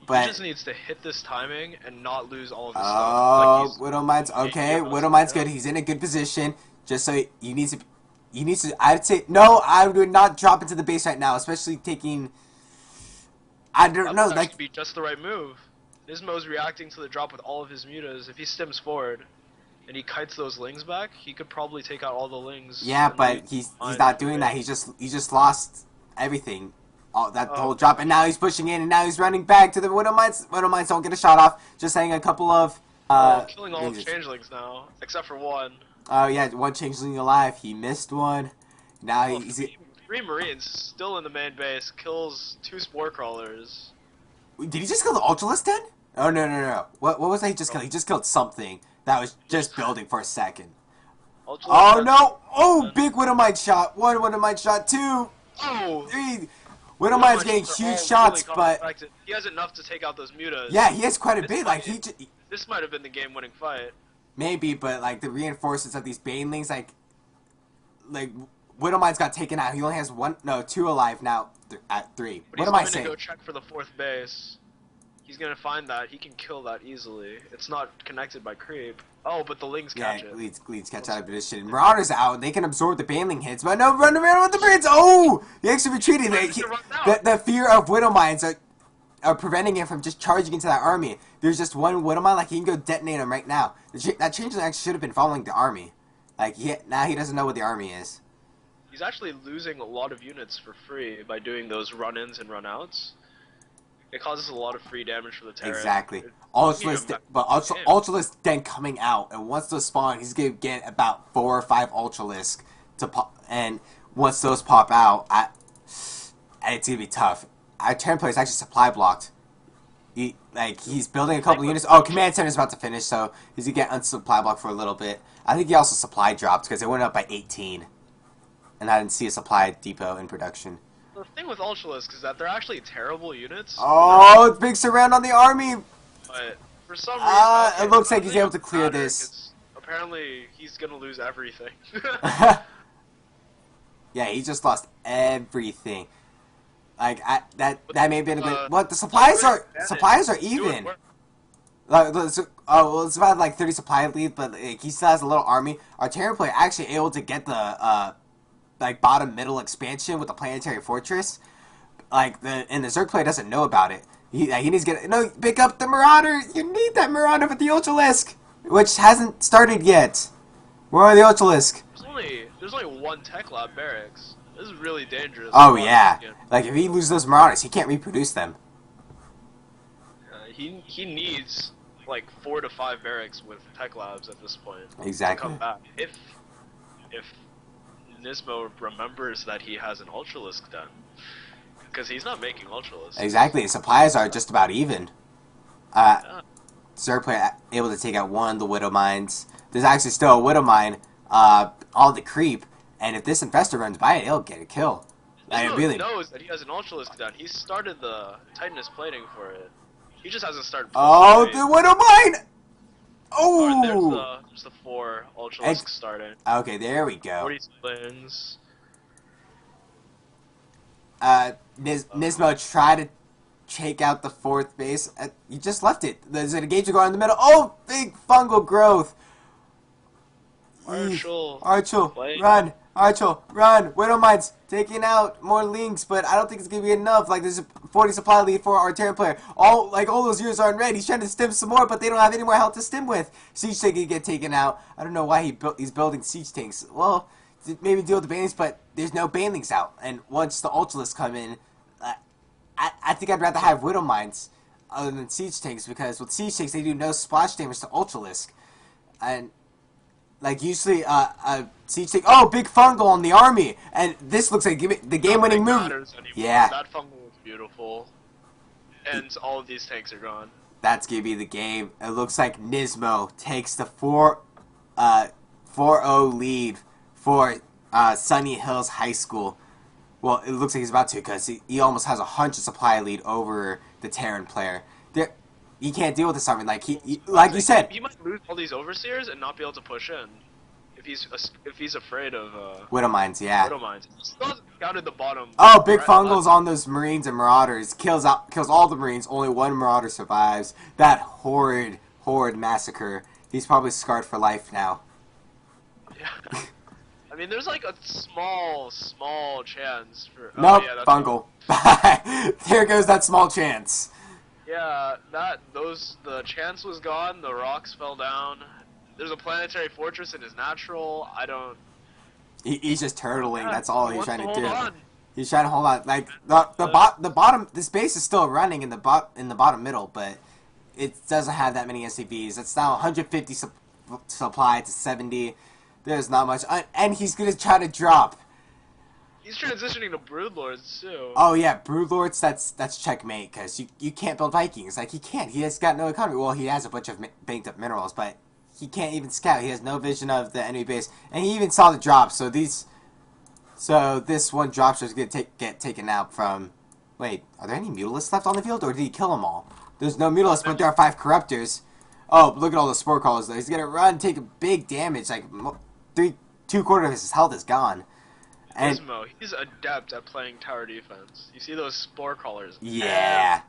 But he just needs to hit this timing and not lose all of his stuff. Like Widow Mines, okay. Widow Mines good. He's in a good position. Just so he needs to... I'd say, no, I would not drop into the base right now, especially taking, I don't know, like... That be just the right move. Nismo's reacting to the drop with all of his mutas. If he stims forward, and he kites those Lings back, he could probably take out all the Lings. Yeah, but he's not doing that. He just lost everything. Oh, that whole drop, and now he's pushing in, and now he's running back to the Widow Mines. Widow Mines don't get a shot off. Just saying a couple of killing all the changelings now, except for one. Oh yeah, one changeling alive. He missed one. Now he's three Marines still in the main base. Kills 2 spore crawlers. Did he just kill the Ultralisk then? Oh no. What was that he just killed? He just killed something that was just building for a second. Oh no! Oh, big Widow Mine shot. One Widow Mine shot. 2. Oh! 3. Widow Mine's getting huge shots, but he has enough to take out those mutas. Yeah, he has quite a bit. Like this might have been the game-winning fight. Maybe, but like the reinforcements of these banelings, like Widow Mine's got taken out. He only has 2 alive now at 3. But what am I saying? He's going to go check for the 4th base. He's going to find that. He can kill that easily. It's not connected by creep. Oh, but the Lings catch it. Leads catch out of position. Marauders out. They can absorb the baneling hits, but no, run around with the Brits. Oh! He actually retreated. The fear of Widow Mines are preventing him from just charging into that army. There's just one Widow Mine. Like, he can go detonate him right now. That changeling actually should have been following the army. Like, now he doesn't know what the army is. He's actually losing a lot of units for free by doing those run-ins and run-outs. It causes a lot of free damage for the Terran. Exactly. Ultralisk then coming out, and once those spawn, he's gonna get about 4 or 5 Ultralisk to pop. And once those pop out, it's gonna be tough. Our Terran player is actually supply blocked. He's building a couple units. Oh, Command Center is about to finish, so he's gonna get unsupply blocked for a little bit. I think he also supply dropped because it went up by 18, and I didn't see a supply depot in production. The thing with Ultralisk is that they're actually terrible units. Oh, big surround on the army! But for some reason... it looks like he's able to clear this. Apparently, he's gonna lose everything. Yeah, he just lost everything. Like, that may have been a good... What, the supplies are even! It's about like 30 supply lead, but he still has a little army. Our Terran player actually able to get the... bottom middle expansion with the planetary fortress, and the Zerg player doesn't know about it. He needs to pick up the Marauder. You need that Marauder with the Ultralisk, which hasn't started yet. Where are the Ultralisk? There's only 1 Tech Lab barracks. This is really dangerous. Oh yeah, like if he loses those Marauders, he can't reproduce them. He needs like 4 to 5 barracks with Tech Labs at this point. Exactly. To come back. If Nismo remembers that he has an Ultralisk then. Because he's not making Ultralisks. Exactly, supplies are just about even. Zerg player able to take out 1 of the Widow Mines. There's actually still a Widow Mine on the creep, and if this Infestor runs by it, he'll get a kill. Nismo knows that he has an Ultralisk down. He started the Titanus plating for it. He just hasn't started playing. The Widow Mine! Oh! There's the 4 Ultralisks starting. Okay, there we go. 40 spins. Nismo tried to take out the 4th base. You just left it. There's an engager going in the middle. Oh, big fungal growth. Archel, run. Archel, run. Widow Mines taking out more links, but I don't think it's gonna be enough. Like, there's a 40 supply lead for our Terran player. All those units are in red. He's trying to stim some more, but they don't have any more health to stim with. Siege tank can get taken out. I don't know why he's building siege tanks. Well, maybe deal with the banelings, but there's no banelings out. And once the Ultralists come in, I think I'd rather have Widow Mines other than siege tanks, because with siege tanks they do no splash damage to Ultralisk. And like usually siege tank, big fungal on the army, and this looks like the game-winning move. Yeah, that fungal was beautiful, and all of these tanks are gone. That's gonna be the game. It looks like Nismo takes the 4-0 lead for Sunny Hills High School. Well, it looks like he's about to, because he almost has a 100 supply lead over the Terran player. He can't deal with this army. Like you said, he might lose all these overseers and not be able to push in if he's afraid of Widow Mines. Yeah. Widow Mines. Still counted the bottom. Oh, big fungals on those Marines and Marauders. Kills all the Marines. Only 1 Marauder survives. That horrid massacre. He's probably scarred for life now. Yeah. I mean, there's like a small chance for. Nope, yeah, fungal. There goes that small chance. Yeah, the chance was gone. The rocks fell down. There's a planetary fortress in his natural. I don't. He's just turtling. That's all he's trying to do. He's trying to hold on. Like the bottom, this base is still running in the bottom middle, but it doesn't have that many SCVs. It's now 150 supply to 70. There's not much, and he's gonna try to drop. He's transitioning to Broodlords too. Oh yeah, Broodlords. That's checkmate because you can't build Vikings. Like he can't. He has got no economy. Well, he has a bunch of banked up minerals, but he can't even scout. He has no vision of the enemy base, and he even saw the drop. So this one dropship is gonna get taken out from. Wait, are there any mutalisks left on the field, or did he kill them all? There's no mutalisks, but there are 5 corruptors. Oh, look at all the spore callers though. He's gonna run, take a big damage. Like 2/4 of his health is gone. And Gizmo, he's adept at playing tower defense. You see those spore callers? yeah,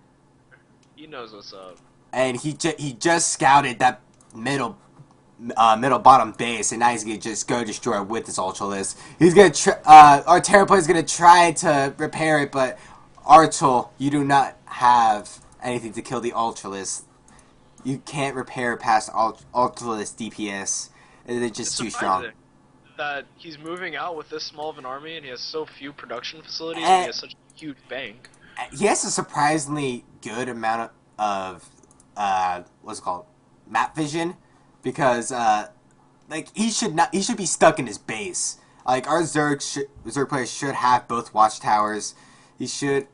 he knows what's up. and he just scouted that middle bottom base, and now he's gonna just go destroy it with his Ultralisk. He's gonna our Terra player is gonna try to repair it, but Archel, you do not have anything to kill the Ultralisk. You can't repair past Ultralisk DPS. They're just too strong. That he's moving out with this small of an army, and he has so few production facilities, and he has such a huge bank. He has a surprisingly good amount of what's it called, map vision, because like he should be stuck in his base. Like our Zerg players should have both watchtowers. He should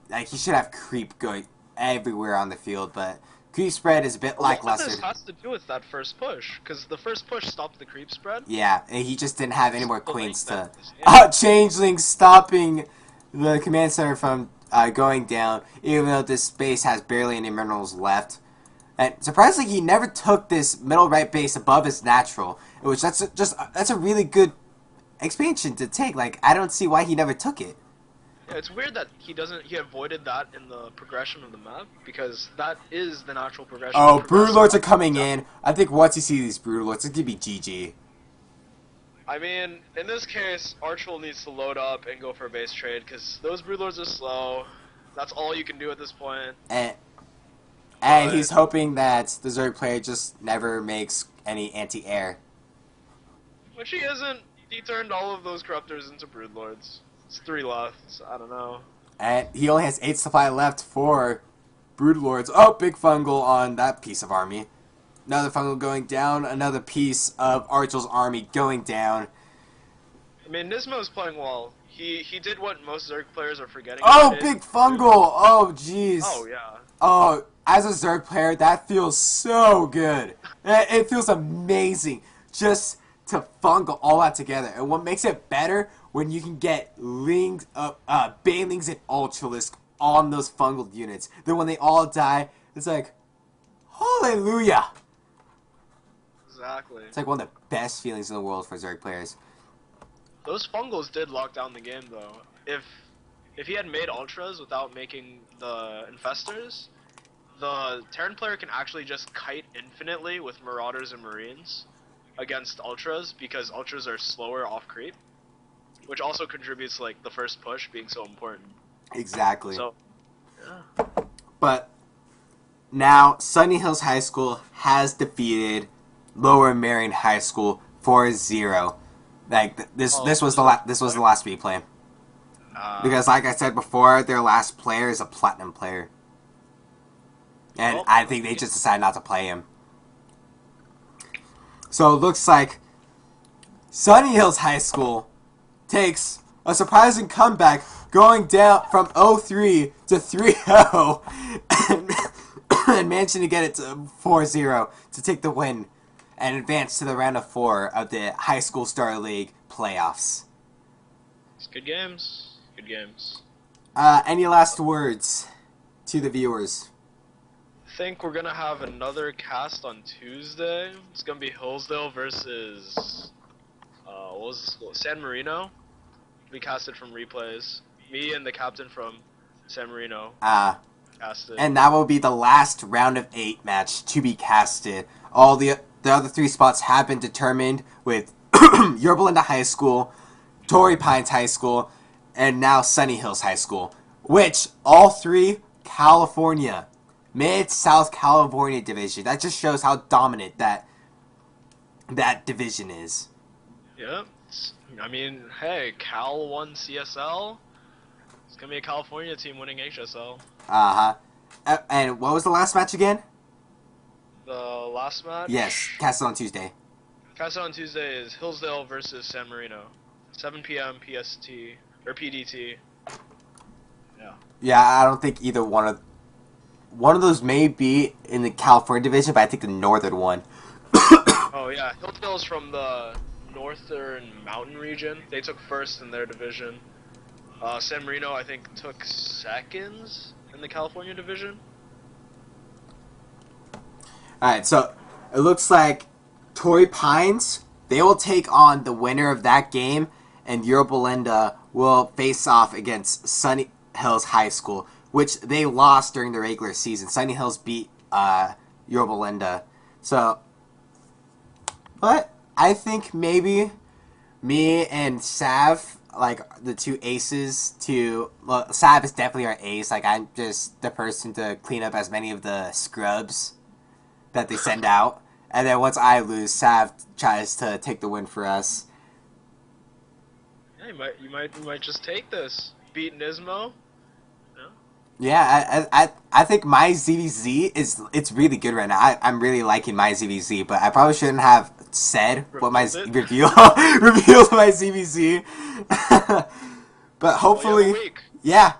have creep going everywhere on the field, but creep spread is a bit lackluster. This has to do with that first push, because the first push stopped the creep spread. Yeah, and he just didn't have any more queens to. Yeah. Changeling stopping the command center from going down, even though this base has barely any minerals left. And surprisingly, he never took this middle right base above his natural, which that's a really good expansion to take. Like I don't see why he never took it. Yeah, it's weird that he avoided that in the progression of the map, because that is the natural progression. Oh, Broodlords are coming in. I think once you see these Broodlords, it's gonna be GG. I mean, in this case, Archel needs to load up and go for a base trade, because those Broodlords are slow. That's all you can do at this point. And he's hoping that the Zerg player just never makes any anti-air. Which he isn't. He turned all of those Corruptors into Broodlords. It's 3 left. I don't know. And he only has 8 supply left for Broodlords. Oh, big fungal on that piece of army. Another fungal going down. Another piece of Archel's army going down. I mean, Nismo's playing well. He did what most Zerg players are forgetting. Oh, big fungal! Oh, jeez. Oh, yeah. Oh, as a Zerg player, that feels so good. It feels amazing just to fungal all that together. And what makes it better, when you can get Banelings and Ultralisk on those fungal units. Then when they all die, it's like, hallelujah! Exactly. It's like one of the best feelings in the world for Zerg players. Those fungals did lock down the game, though. If he had made Ultras without making the Infestors, the Terran player can actually just kite infinitely with Marauders and Marines against Ultras, because Ultras are slower off creep, which also contributes to, like, the first push being so important. Exactly. So, yeah. But now Sunny Hills High School has defeated Lower Merion High School 4-0. Like this was the last replay. Because like I said before, their last player is a platinum player. And I think they just decided not to play him. So it looks like Sunny Hills High School takes a surprising comeback, going down from 0-3 to 3-0 and managing to get it to 4-0 to take the win and advance to the round of 4 of the High School Starleague playoffs. It's good games. Good games. Any last words to the viewers? I think we're gonna have another cast on Tuesday. It's gonna be Hillsdale versus what was the school? San Marino. We casted from replays. Me and the captain from San Marino casted. And that will be the last round of 8 match to be casted. All the other 3 spots have been determined with Yorba High School, Torrey Pines High School, and now Sunny Hills High School, which all 3 California, Mid-South California division. That just shows how dominant that division is. Yeah. I mean, hey, Cal won CSL. It's gonna be a California team winning HSL. Uh-huh. And what was the last match again? The last match? Yes, cast it on Tuesday. Cast on Tuesday is Hillsdale versus San Marino. 7 p.m. PST, or PDT. Yeah. Yeah, I don't think either one of those may be in the California division, but I think the northern one. Oh yeah, Hillsdale's from the northern mountain region. They took first in their division. San Marino, I think, took seconds in the California division. Alright, so it looks like Torrey Pines, they will take on the winner of that game, and Yorba will face off against Sunny Hills High School, which they lost during the regular season. Sunny Hills beat Yorba. So, but I think maybe me and Sav, like the two aces well, Sav is definitely our ace. Like, I'm just the person to clean up as many of the scrubs that they send out. And then once I lose, Sav tries to take the win for us. Yeah, you might just take this. Beat Nismo. Yeah, I think my ZVZ it's really good right now. I'm really liking my ZVZ, but I probably shouldn't have said what my revealed my ZVZ. But hopefully, yeah.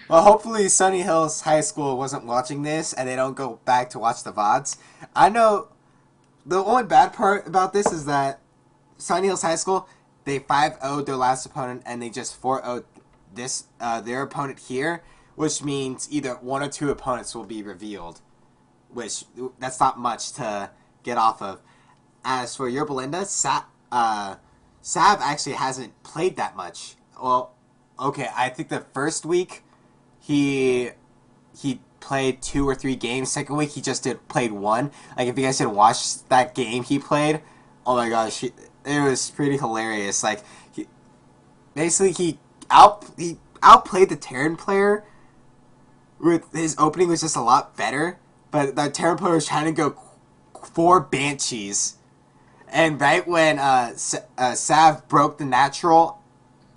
Well, hopefully Sunny Hills High School wasn't watching this and they don't go back to watch the VODs. I know the only bad part about this is that Sunny Hills High School, they 5-0'd their last opponent and they just 4-0'd their opponent here, which means either one or two opponents will be revealed, which that's not much to get off of. As for your Belinda, Sav actually hasn't played that much. Well, okay, I think the first week he played 2 or 3 games. Second week he just played 1. Like, if you guys didn't watch that game he played, oh my gosh, it was pretty hilarious. Like, he outplayed the Terran player. With his opening was just a lot better, but the Terran player was trying to go 4 Banshees, and right when Sav broke the natural,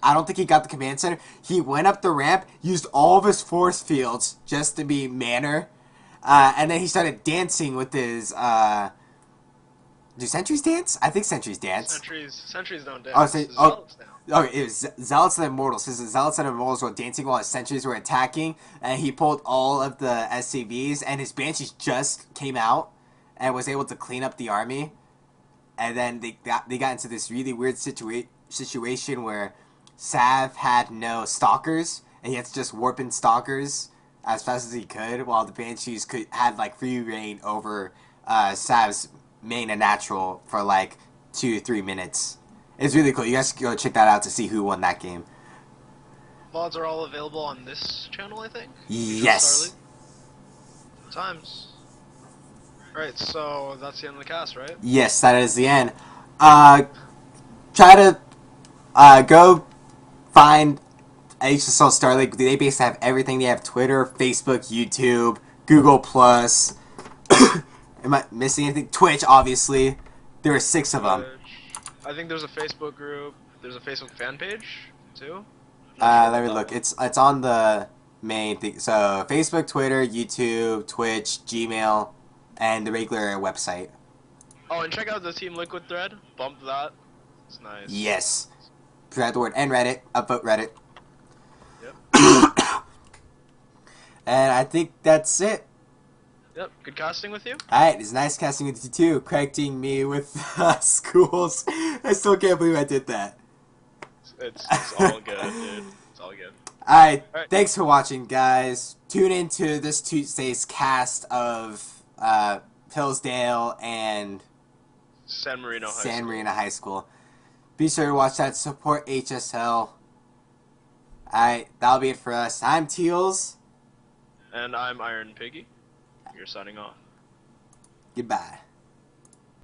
I don't think he got the command center. He went up the ramp, used all of his force fields just to be manner, and then he started dancing with his. Do sentries dance? I think sentries dance. Sentries don't dance. Okay, it was Zealots and Immortals. His Zealots and Immortals were dancing while his sentries were attacking, and he pulled all of the SCVs, and his Banshees just came out and was able to clean up the army. And then they got into this really weird situation where Sav had no stalkers, and he had to just warp in stalkers as fast as he could, while the Banshees had like free reign over Sav's main and natural for like 2-3 minutes. It's really cool. You guys can go check that out to see who won that game. VODs are all available on this channel, I think? Yes. Times. Alright, so that's the end of the cast, right? Yes, that is the end. Try to go find HSL Starleague. They basically have everything. They have Twitter, Facebook, YouTube, Google+. Am I missing anything? Twitch, obviously. There are 6 of them. I think there's a Facebook group. There's a Facebook fan page too. Let me look. It's on the main thing. So Facebook, Twitter, YouTube, Twitch, Gmail, and the regular website. Oh, and check out the Team Liquid thread. Bump that. It's nice. Yes. Forgot the word. And Reddit. Upvote Reddit. Yep. And I think that's it. Yep, good casting with you. Alright, it's nice casting with you too. Correcting me with schools. I still can't believe I did that. It's all good, dude. It's all good. Alright, thanks for watching, guys. Tune into this Tuesday's cast of Hillsdale and San Marino High School. Be sure to watch that. Support HSL. Alright, that'll be it for us. I'm tealz. And I'm Iron Piggy. You're signing off. Goodbye.